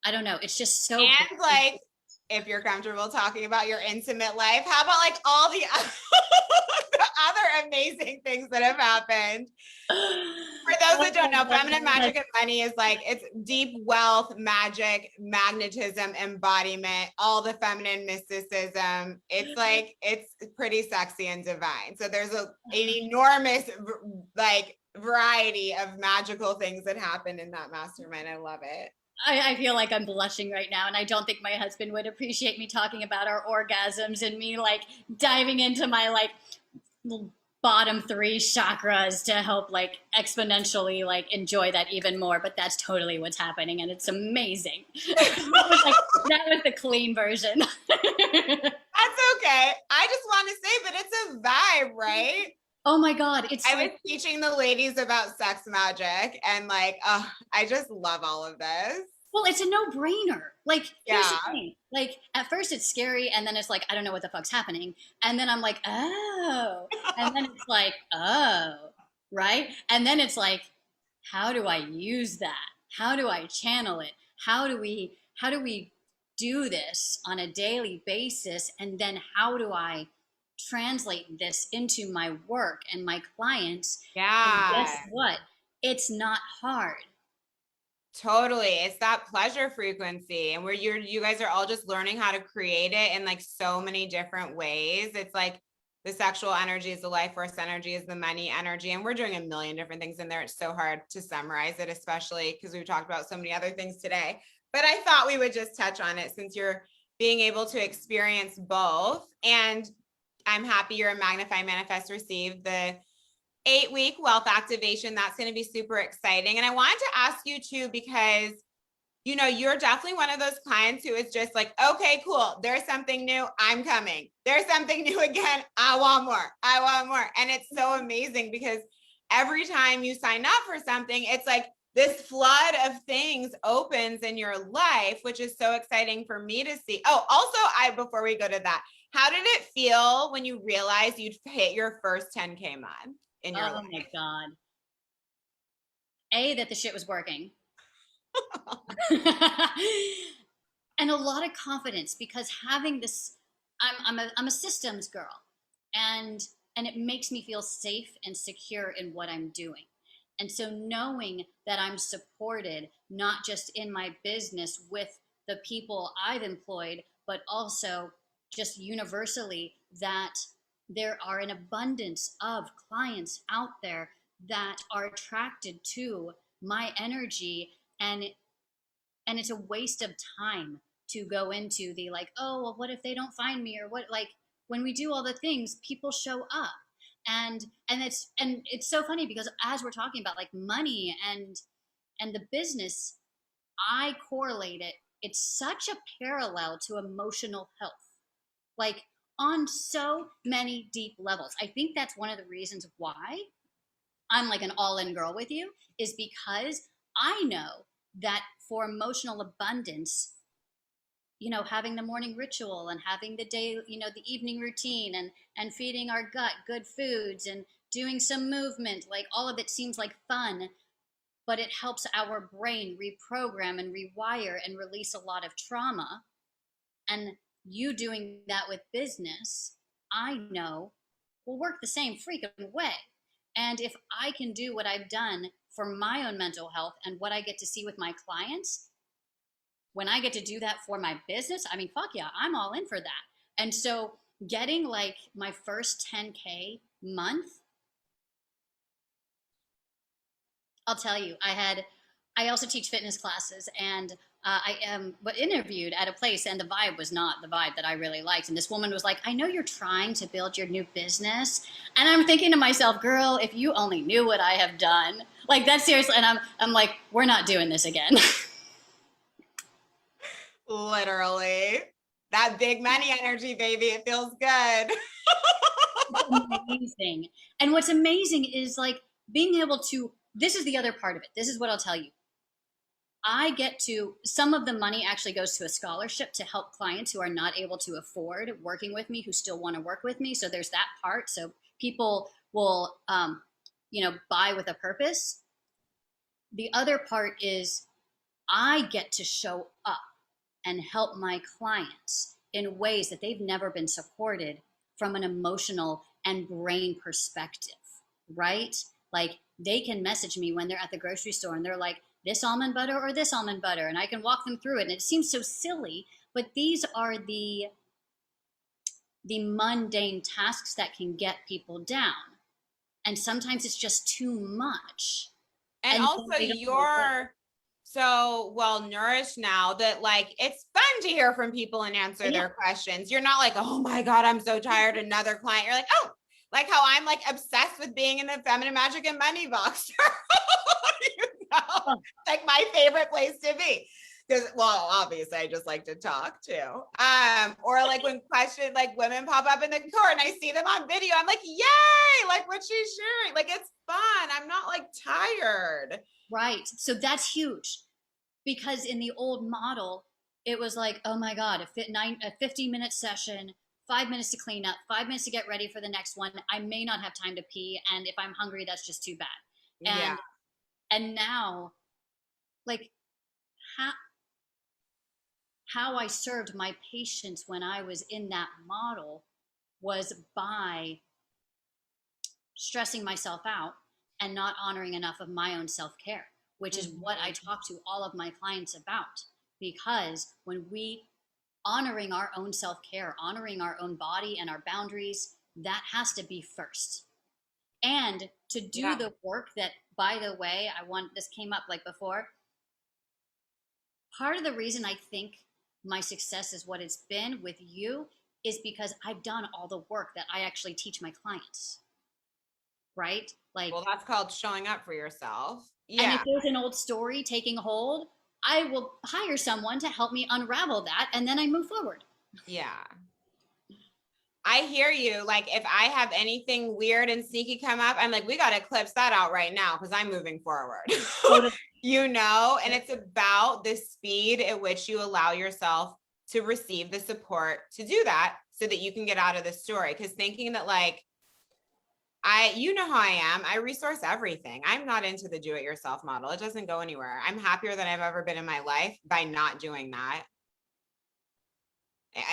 S2: I don't know. It's just so.
S1: And if you're comfortable talking about your intimate life, how about all the other amazing things that have happened? For those that don't know, feminine magic and money is it's deep wealth, magic, magnetism, embodiment, all the feminine mysticism. It's it's pretty sexy and divine. So there's an enormous variety of magical things that happen in that mastermind. I love it.
S2: I feel like I'm blushing right now, and I don't think my husband would appreciate me talking about our orgasms and me diving into my bottom 3 chakras to help exponentially enjoy that even more. But that's totally what's happening, and it's amazing. That was the clean version.
S1: That's okay. I just want to say that it's a vibe, right?
S2: Oh my God. It's
S1: I
S2: like,
S1: was teaching the ladies about sex magic and like, oh, I just love all of this.
S2: well, it's a no-brainer. Like, here's the
S1: Yeah.
S2: thing. Like, at first it's scary, and then it's like, I don't know what the fuck's happening. And then I'm like, oh. And then it's like, oh, right? And then it's like, how do I use that? How do I channel it? How do we do this on a daily basis? And then how do I translate this into my work and my clients? And
S1: Yeah.
S2: guess what? It's not hard.
S1: Totally. It's that pleasure frequency. And where you guys are all just learning how to create it in like so many different ways. It's like the sexual energy is the life force energy is the money energy. And we're doing a million different things in there. It's so hard to summarize it, especially because we've talked about so many other things today. But I thought we would just touch on it since you're being able to experience both. And I'm happy you're a Magnify, Manifest, Receive, the 8-week wealth activation. That's going to be super exciting. And I wanted to ask you too, because you're definitely one of those clients who is just like, okay, cool. There's something new. I'm coming. There's something new again. I want more. I want more. And it's so amazing because every time you sign up for something, it's like this flood of things opens in your life, which is so exciting for me to see. Oh, also, before we go to that, how did it feel when you realized you'd hit your first 10K month in your
S2: Oh
S1: life?
S2: my God. That the shit was working. And a lot of confidence because having this, I'm a systems girl, and it makes me feel safe and secure in what I'm doing. And so knowing that I'm supported not just in my business with the people I've employed, but also just universally, that there are an abundance of clients out there that are attracted to my energy, and it's a waste of time to go into the like, oh well, what if they don't find me, or what, like, when we do all the things, people show up. And it's so funny because as we're talking about like money and the business, I correlate it, it's such a parallel to emotional health, like on so many deep levels. I think that's one of the reasons why I'm like an all-in girl with you, is because I know that for emotional abundance, having the morning ritual and having the day, the evening routine, and feeding our gut good foods and doing some movement, like all of it seems like fun, but it helps our brain reprogram and rewire and release a lot of trauma. And you doing that with business, I know, will work the same freaking way. And if I can do what I've done for my own mental health and what I get to see with my clients, when I get to do that for my business, I mean, fuck yeah, I'm all in for that. And so getting like my first 10K month, I'll tell you, I also teach fitness classes, and I am but interviewed at a place, and the vibe was not the vibe that I really liked. And this woman was like, I know you're trying to build your new business. And I'm thinking to myself, girl, if you only knew what I have done. Like, that's seriously. And I'm like, we're not doing this again.
S1: Literally. That big money energy, baby. It feels good.
S2: Amazing. And what's amazing is like being able to, this is the other part of it. This is what I'll tell you. I get to, some of the money actually goes to a scholarship to help clients who are not able to afford working with me, who still want to work with me. So there's that part. So people will, buy with a purpose. The other part is I get to show up and help my clients in ways that they've never been supported from an emotional and brain perspective, right? Like they can message me when they're at the grocery store and they're like, this almond butter or this almond butter, and I can walk them through it. And it seems so silly, but these are the mundane tasks that can get people down. And sometimes it's just too much.
S1: And
S2: And
S1: also
S2: they don't know what.
S1: you're so well nourished now that like it's fun to hear from people and answer
S2: Yeah.
S1: their questions. You're not like, oh my God, I'm so tired. Another client. You're like, oh, like how I'm like obsessed with being in the Feminine Magic and Money box. Like my favorite place to be. Because, well, obviously I just like to talk too. Or like when like women pop up in the court and I see them on video, I'm like, yay, like what she's sharing. Like it's fun. I'm not like tired.
S2: Right. So that's huge because in the old model, it was like, oh my God, a 15-minute session, 5 minutes to clean up, 5 minutes to get ready for the next one. I may not have time to pee. And if I'm hungry, that's just too bad.
S1: Yeah.
S2: And now, like, how I served my patients when I was in that model was by stressing myself out and not honoring enough of my own self-care, which is what I talk to all of my clients about. Because when we honoring our own self-care, honoring our own body and our boundaries, that has to be first. And to do the work that, by the way, this came up like before. Part of the reason I think my success is what it's been with you is because I've done all the work that I actually teach my clients. Right? Like,
S1: well, that's called showing up for yourself.
S2: Yeah. And if there's an old story taking hold, I will hire someone to help me unravel that, and then I move forward.
S1: Yeah. I hear you. Like if I have anything weird and sneaky come up, I'm like, we got to clip that out right now because I'm moving forward. You know, and it's about the speed at which you allow yourself to receive the support to do that so that you can get out of the story. Because thinking that like, you know how I am. I resource everything. I'm not into the do-it-yourself model. It doesn't go anywhere. I'm happier than I've ever been in my life by not doing that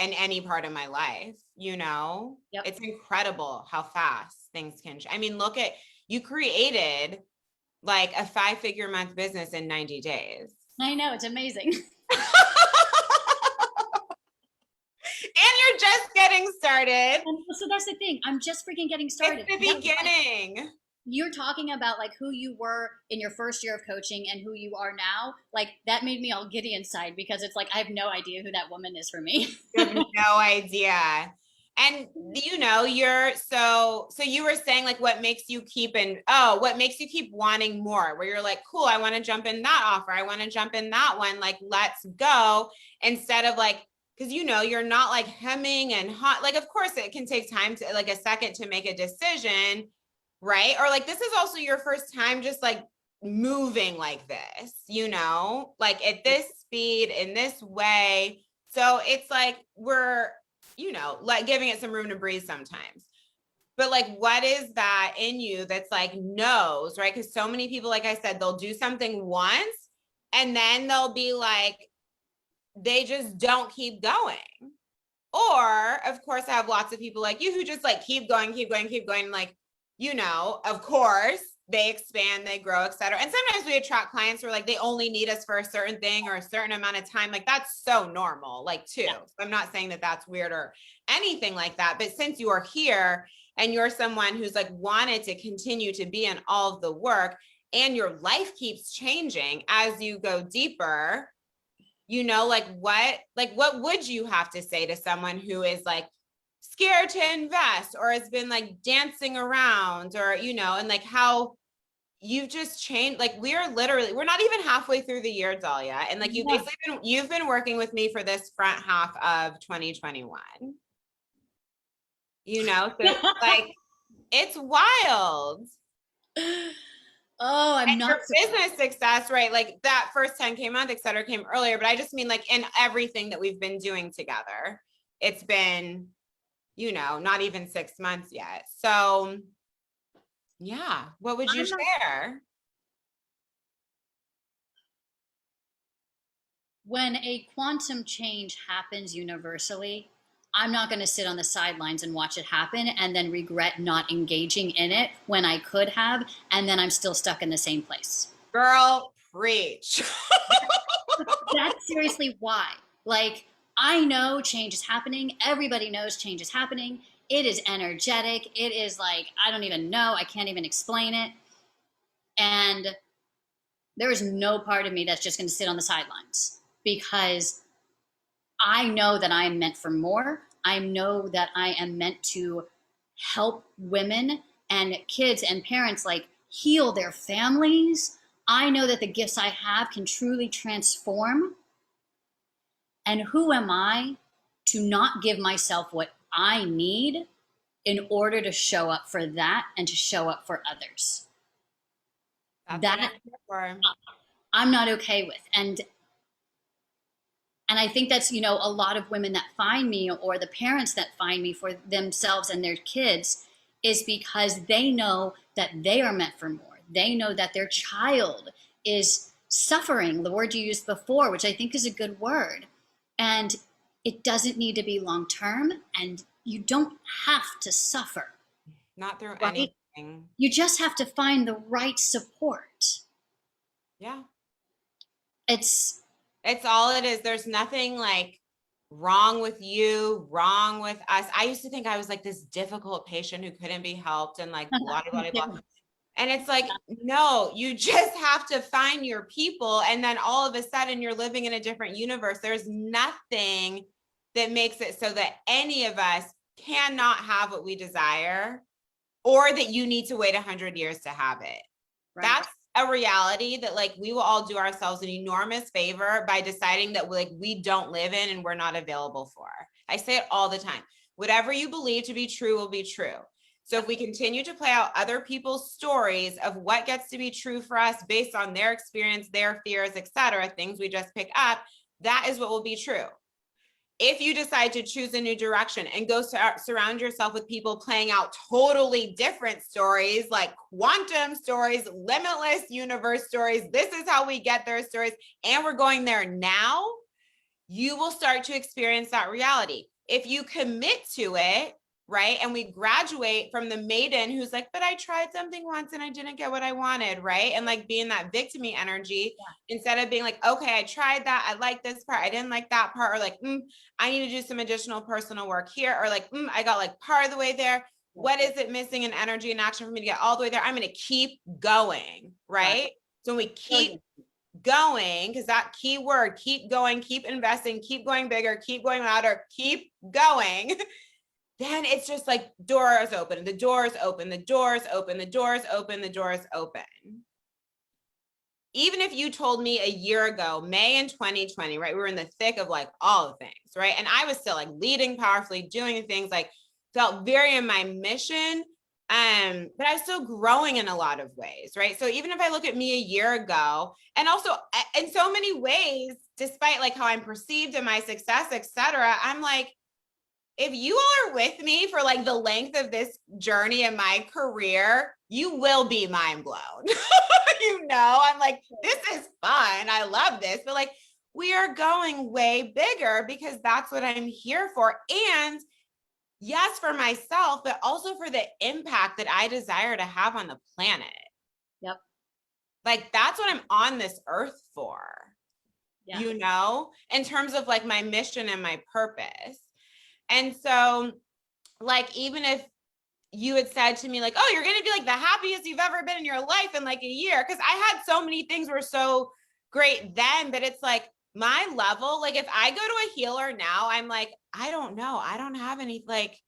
S1: in any part of my life. You know, It's incredible how fast things can. I mean, look at, you created like a 5-figure month business in 90 days.
S2: I know, it's amazing.
S1: And you're just getting started.
S2: So that's the thing. I'm just freaking getting started.
S1: It's the beginning.
S2: You're talking about like who you were in your first year of coaching and who you are now. Like that made me all giddy inside because it's like I have no idea who that woman is for me.
S1: You have no idea. And you know, so you were saying like what makes you keep wanting more, where you're like, cool, I want to jump in that offer. I want to jump in that one. Like, let's go. Instead of like, because you know, you're not like hemming and hot. Like, of course it can take time to like a second to make a decision. Right. Or like, this is also your first time just like moving like this, you know, like at this speed in this way. So it's like, we're, you know, like giving it some room to breathe sometimes. But like, what is that in you that's like knows, right? Because so many people, like I said, they'll do something once and then they'll be like, they just don't keep going. Or of course, I have lots of people like you who just like keep going, like, you know, of course, they expand, they grow, etc. And sometimes we attract clients who are like, they only need us for a certain thing or a certain amount of time. Like that's so normal, like too. Yeah. So I'm not saying that that's weird or anything like that. But since you are here and you're someone who's like wanted to continue to be in all of the work and your life keeps changing as you go deeper, you know, like what would you have to say to someone who is like scared to invest or has been like dancing around or, you know, and like how you've just changed. Like we're not even halfway through the year, Dahlya. And like you've been working with me for this front half of 2021, you know, so like, it's wild.
S2: Oh, I'm not.
S1: Your business success, right? Like that first 10K month, et cetera, came earlier, but I just mean like in everything that we've been doing together, it's been, you know, not even 6 months yet. So yeah, what would you share?
S2: When a quantum change happens universally, I'm not going to sit on the sidelines and watch it happen and then regret not engaging in it when I could have, and then I'm still stuck in the same place.
S1: Girl, preach.
S2: That's seriously why. Like, I know change is happening. Everybody knows change is happening. It is energetic. It is like, I don't even know. I can't even explain it. And there is no part of me that's just going to sit on the sidelines because I know that I am meant for more. I know that I am meant to help women and kids and parents like heal their families. I know that the gifts I have can truly transform And who am I to not give myself what I need in order to show up for that and to show up for others?
S1: That's what I'm
S2: That
S1: here for.
S2: I'm not okay with. And I think that's, a lot of women that find me, or the parents that find me for themselves and their kids, is because they know that they are meant for more. They know that their child is suffering, the word you used before, which I think is a good word. And it doesn't need to be long term, and you don't have to suffer,
S1: Not through
S2: right?
S1: anything.
S2: You just have to find the right support.
S1: Yeah.
S2: It's
S1: It's all it is. There's nothing like wrong with you, wrong with us. I used to think I was like this difficult patient who couldn't be helped and like blah, blah, blah, blah. And it's like, no, you just have to find your people. And then all of a sudden you're living in a different universe. There's nothing that makes it so that any of us cannot have what we desire, or that you need to wait 100 years to have it.
S2: right.
S1: That's a reality that like we will all do ourselves an enormous favor by deciding that like we don't live in and we're not available for. I say it all the time. Whatever you believe to be true will be true. So if we continue to play out other people's stories of what gets to be true for us based on their experience, their fears, etc., things we just pick up, that is what will be true. If you decide to choose a new direction and go surround yourself with people playing out totally different stories, like quantum stories, limitless universe stories, this is how we get there stories, and we're going there now, you will start to experience that reality. If you commit to it, right? And we graduate from the maiden who's like, but I tried something once and I didn't get what I wanted, right? And like being that victim-y energy, instead of being like, okay, I tried that, I like this part, I didn't like that part, or like, I need to do some additional personal work here, or like, I got like part of the way there. What is it missing in energy and action for me to get all the way there? I'm going to keep going, right? So we keep going, because that key word, keep going, keep investing, keep going bigger, keep going louder, keep going. Then it's just like doors open, the doors open, the doors open, the doors open, the doors open. Even if you told me a year ago, May in 2020, right? We were in the thick of like all the things, right? And I was still like leading powerfully, doing things, like felt very in my mission. But I was still growing in a lot of ways, right? So even if I look at me a year ago, and also in so many ways, despite like how I'm perceived and my success, etc., I'm like, if you are with me for like the length of this journey in my career, you will be mind blown. I'm like, this is fun. I love this. But like, we are going way bigger because that's what I'm here for. And yes, for myself, but also for the impact that I desire to have on the planet.
S2: Yep.
S1: Like, that's what I'm on this earth for,
S2: Yeah.
S1: In terms of like my mission and my purpose. And so, like, even if you had said to me, like, oh, you're going to be like the happiest you've ever been in your life in like a year, because I had so many things were so great then, but it's like my level, like if I go to a healer now, I'm like, I don't know. I don't have any, like,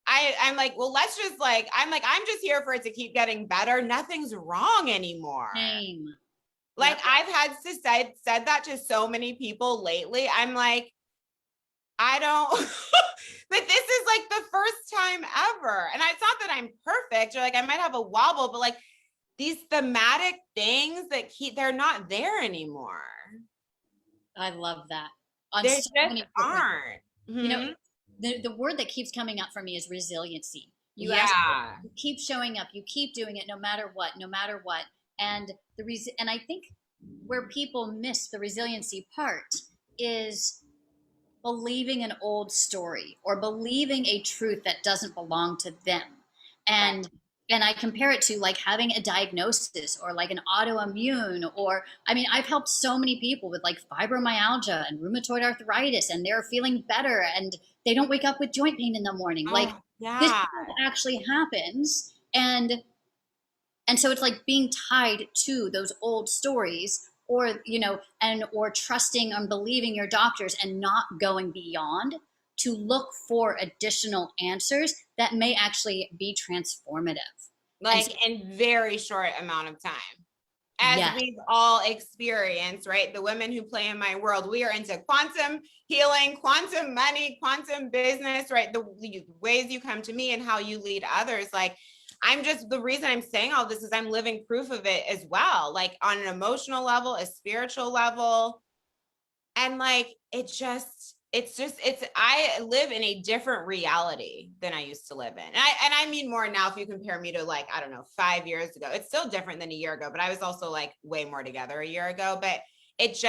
S1: I'm like, well, let's just like, I'm just here for it to keep getting better. Nothing's wrong anymore.
S2: Same.
S1: Like, yep. I've had to said that to so many people lately. I'm like, I don't, but this is like the first time ever. And it's not that I'm perfect, or like I might have a wobble, but like these thematic things that they're not there anymore.
S2: I love that.
S1: They just aren't.
S2: The word that keeps coming up for me is resiliency. You keep showing up, you keep doing it no matter what. And and I think where people miss the resiliency part is believing an old story or believing a truth that doesn't belong to them. And I compare it to like having a diagnosis or like an autoimmune, or I've helped so many people with like fibromyalgia and rheumatoid arthritis, and they're feeling better and they don't wake up with joint pain in the morning. This actually happens. And so it's like being tied to those old stories, or or trusting and believing your doctors and not going beyond to look for additional answers that may actually be transformative,
S1: like in very short amount of time. as
S2: Yes.
S1: we've all experienced, right? The women who play in my world, we are into quantum healing, quantum money, quantum business, right? The ways you come to me and how you lead others. Like, I'm just, the reason I'm saying all this is I'm living proof of it as well, like on an emotional level, a spiritual level. And like, I live in a different reality than I used to live in. And I mean more now, if you compare me to like, I don't know, 5 years ago, it's still different than a year ago, but I was also like way more together a year ago, but it's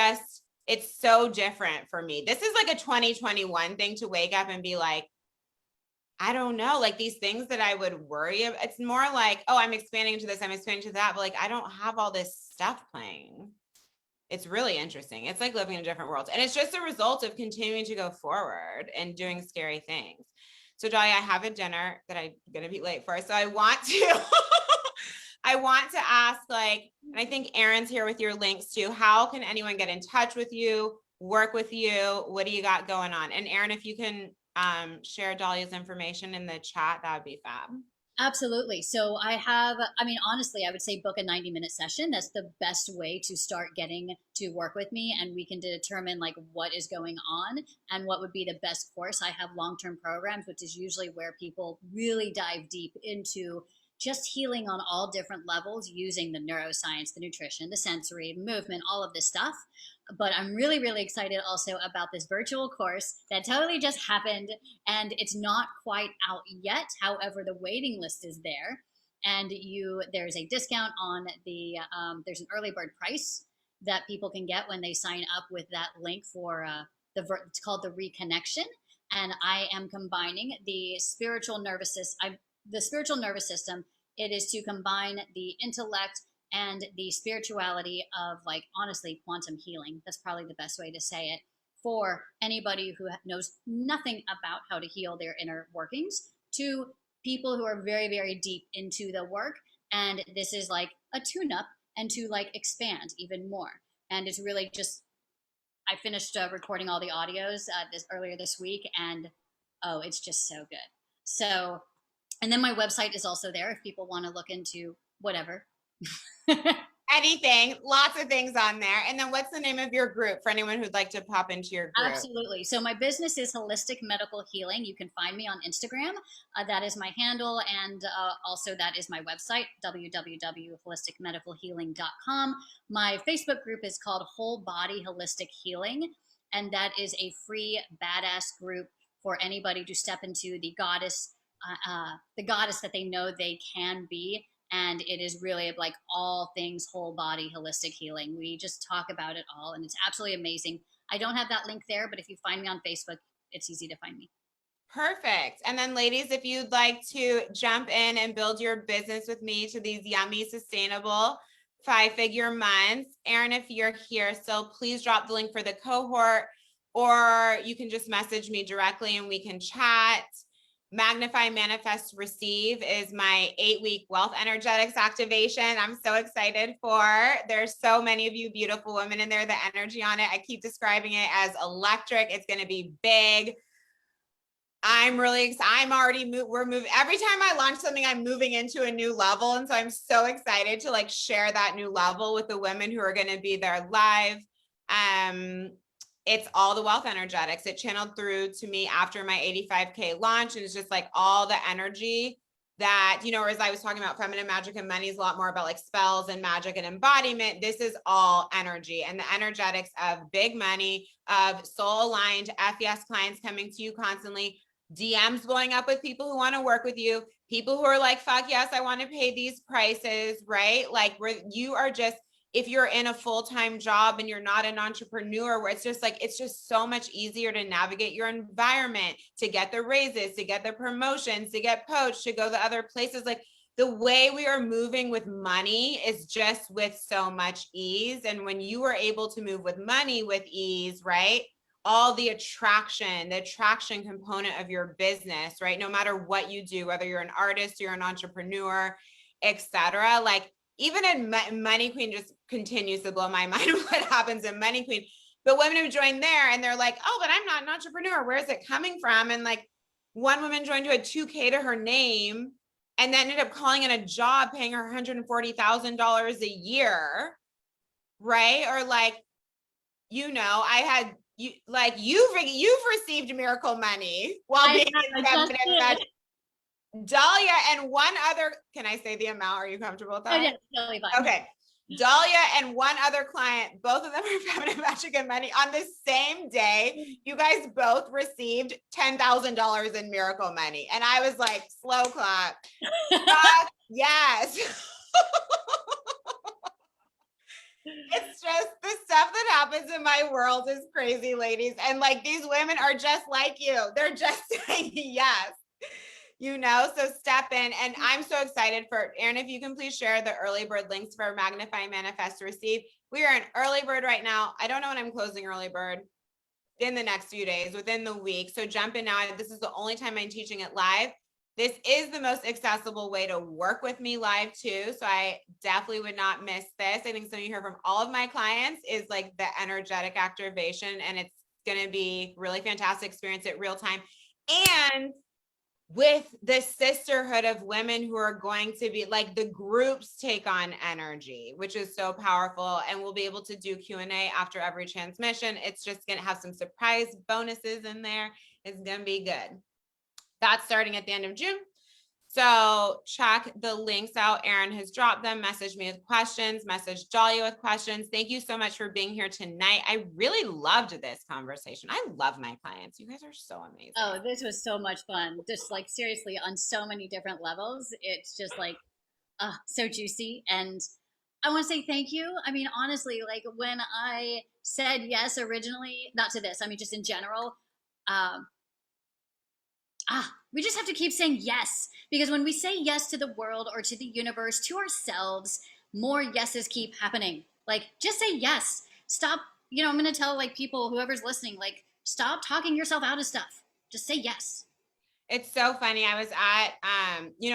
S1: so different for me. This is like a 2021 thing to wake up and be like, I don't know, like these things that I would worry about. It's more like, oh, I'm expanding to this, I'm expanding to that, but like, I don't have all this stuff playing. It's really interesting. It's like living in different worlds. And it's just a result of continuing to go forward and doing scary things. So Dahlya, I have a dinner that I'm going to be late for. So I want to, I want to ask like, and I think Erin's here with your links too. How can anyone get in touch with you, work with you? What do you got going on? And Erin, if you can share Dahlya's information in the chat, that would be fab.
S2: Absolutely. So I mean, honestly, I would say book a 90-minute session. That's the best way to start getting to work with me. And we can determine like what is going on and what would be the best course. I have long-term programs, which is usually where people really dive deep into just healing on all different levels using the neuroscience, the nutrition, the sensory, movement, all of this stuff. But I'm really, really excited also about this virtual course that totally just happened, and it's not quite out yet. However, the waiting list is there, and there's a discount on there's an early bird price that people can get when they sign up with that link for it's called the Reconnection, and I am combining the spiritual nervous system. It is to combine the intellect and the spirituality of, like, honestly, quantum healing. That's probably the best way to say it, for anybody who knows nothing about how to heal their inner workings to people who are very, very deep into the work. And this is like a tune up and to like expand even more. And it's really just, I finished recording all the audios earlier this week, and oh, it's just so good. So, and then my website is also there if people want to look into whatever.
S1: Anything, lots of things on there. And then what's the name of your group for anyone who'd like to pop into your group?
S2: Absolutely. So my business is Holistic Medical Healing. You can find me on Instagram. That is my handle. And also that is my website, www.holisticmedicalhealing.com. My Facebook group is called Whole Body Holistic Healing. And that is a free badass group for anybody to step into the goddess that they know they can be. And it is really like all things whole body holistic healing. We just talk about it all, and it's absolutely amazing. I don't have that link there, but if you find me on Facebook, it's easy to find me.
S1: Perfect. And then ladies, if you'd like to jump in and build your business with me to these yummy, sustainable 5-figure months, Erin, if you're here, so please drop the link for the cohort, or you can just message me directly and we can chat. Magnify, Manifest, Receive is my 8-week wealth energetics activation. I'm so excited for. There's so many of you beautiful women in there. The energy on it, I keep describing it as electric. It's going to be big. I'm really excited. We're moving. Every time I launch something, I'm moving into a new level. And so I'm so excited to like share that new level with the women who are going to be there live. It's all the wealth energetics. It channeled through to me after my 85K launch. And it's just like all the energy that, you know, as I was talking about feminine magic and money is a lot more about like spells and magic and embodiment. This is all energy and the energetics of big money, of soul aligned FES clients coming to you constantly, DMs blowing up with people who want to work with you, people who are like, fuck yes, I want to pay these prices, right? Like you are just, if you're in a full-time job and you're not an entrepreneur, where it's just so much easier to navigate your environment, to get the raises, to get the promotions, to get poached, to go to other places. Like the way we are moving with money is just with so much ease. And when you are able to move with money with ease, right? All the attraction component of your business, right? No matter what you do, whether you're an artist, you're an entrepreneur, etc. Like, even in Money Queen just continues to blow my mind what happens in Money Queen. But women who join there and they're like, oh, but I'm not an entrepreneur. Where's it coming from? And like one woman joined who had 2K to her name and then ended up calling in a job paying her $140,000 a year. right? Or like, I had you've received miracle money while being in feminine magic. Dahlya and one other, can I say the amount? Are you comfortable with that?
S2: Oh, yeah, totally fine.
S1: Okay. Dahlya and one other client, both of them are feminine magic and money. On the same day, you guys both received $10,000 in miracle money. And I was like, slow clap. Yes. It's just the stuff that happens in my world is crazy, ladies. And like these women are just like you. They're just saying yes. So step in. And I'm so excited for Erin. If you can please share the early bird links for Magnify, Manifest, Receive. We are in early bird right now. I don't know when I'm closing early bird in the next few days, within the week. So jump in now. This is the only time I'm teaching it live. This is the most accessible way to work with me live too. So I definitely would not miss this. I think something you hear from all of my clients is like the energetic activation, and it's going to be really fantastic. Experience it real time. And with the sisterhood of women who are going to be like the groups take on energy, which is so powerful. And we'll be able to do Q&A after every transmission. It's just going to have some surprise bonuses in there. It's going to be good. That's starting at the end of June. So check the links out. Erin has dropped them. Message me with questions. Message Dahlya with questions. Thank you so much for being here tonight. I really loved this conversation. I love my clients. You guys are so amazing.
S2: Oh, this was so much fun. Just like seriously, on so many different levels. It's just like, so juicy. And I want to say thank you. I mean, honestly, like when I said yes originally, not to this, I mean, just in general, we just have to keep saying yes, because when we say yes to the world or to the universe, to ourselves, more yeses keep happening. Like, just say yes. Stop. I'm going to tell like people, whoever's listening, like, stop talking yourself out of stuff. Just say yes.
S1: It's so funny. I was at,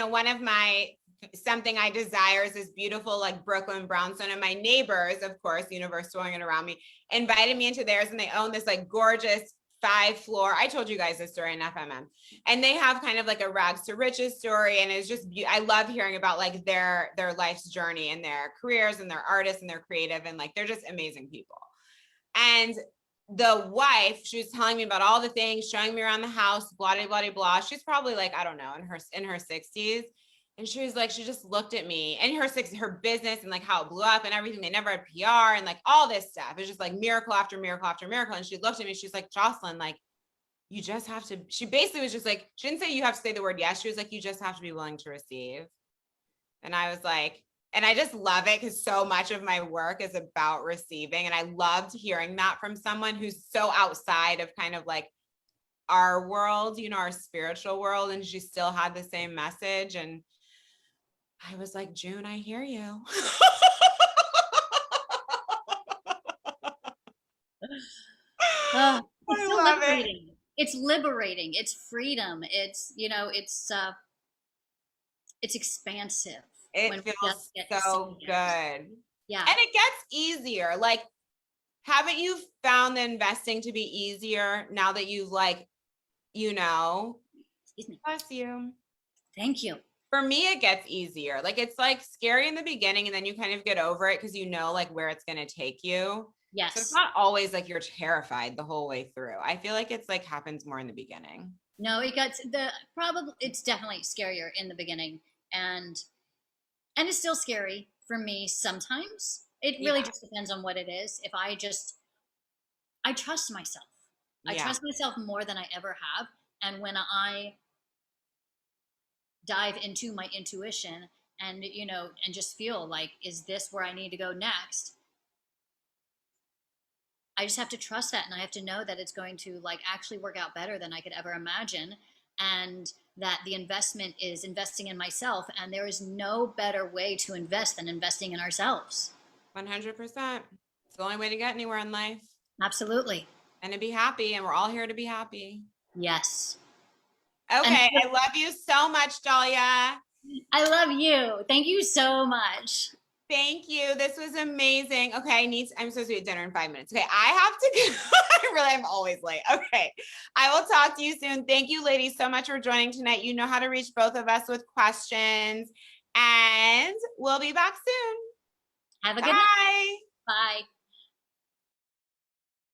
S1: one of my something I desire is this beautiful like Brooklyn brownstone, and my neighbors, of course, universe swirling it around me, invited me into theirs, and they own this like gorgeous 5-floor. I told you guys this story in FMM, and they have kind of like a rags to riches story. And it's just, I love hearing about like their life's journey and their careers and their artists and their creative, and like, they're just amazing people. And the wife, she was telling me about all the things, showing me around the house, blah, blah, blah, blah. She's probably like, I don't know, in her 60s. And she was like, she just looked at me and her business and like how it blew up and everything. They never had PR and like all this stuff. It's just like miracle after miracle after miracle. And she looked at me, she's like, Jocelyn, like, you just have to, she basically was just like, she didn't say you have to say the word yes. She was like, you just have to be willing to receive. And I was like, and I just love it because so much of my work is about receiving. And I loved hearing that from someone who's so outside of kind of like our world, our spiritual world. And she still had the same message. And I was like, June, I hear you.
S2: I love
S1: it.
S2: It's liberating. It's freedom. It's, it's expansive.
S1: It feels so good.
S2: Yeah.
S1: And it gets easier. Like, haven't you found the investing to be easier now that you've like,
S2: Excuse me.
S1: Bless you.
S2: Thank you.
S1: For me, it gets easier. Like, it's like scary in the beginning and then you kind of get over it because like where it's going to take you.
S2: Yes.
S1: So it's not always like you're terrified the whole way through. I feel like it's like happens more in the beginning.
S2: No, it's definitely scarier in the beginning. And it's still scary for me sometimes. It really just depends on what it is. If I trust myself. I trust myself more than I ever have. And when I dive into my intuition and, and just feel like, is this where I need to go next? I just have to trust that. And I have to know that it's going to like actually work out better than I could ever imagine. And that the investment is investing in myself. And there is no better way to invest than investing in ourselves.
S1: 100%. It's the only way to get anywhere in life.
S2: Absolutely.
S1: And to be happy. And we're all here to be happy.
S2: Yes.
S1: Okay. I love you so much, Dahlya.
S2: I love you. Thank you so much.
S1: Thank you. This was amazing. Okay, I'm supposed to be at dinner in 5 minutes. Okay, I have to I'm always late. Okay, I will talk to you soon. Thank you, ladies, so much for joining tonight. You know how to reach both of us with questions, and we'll be back soon.
S2: Have a good night. Bye.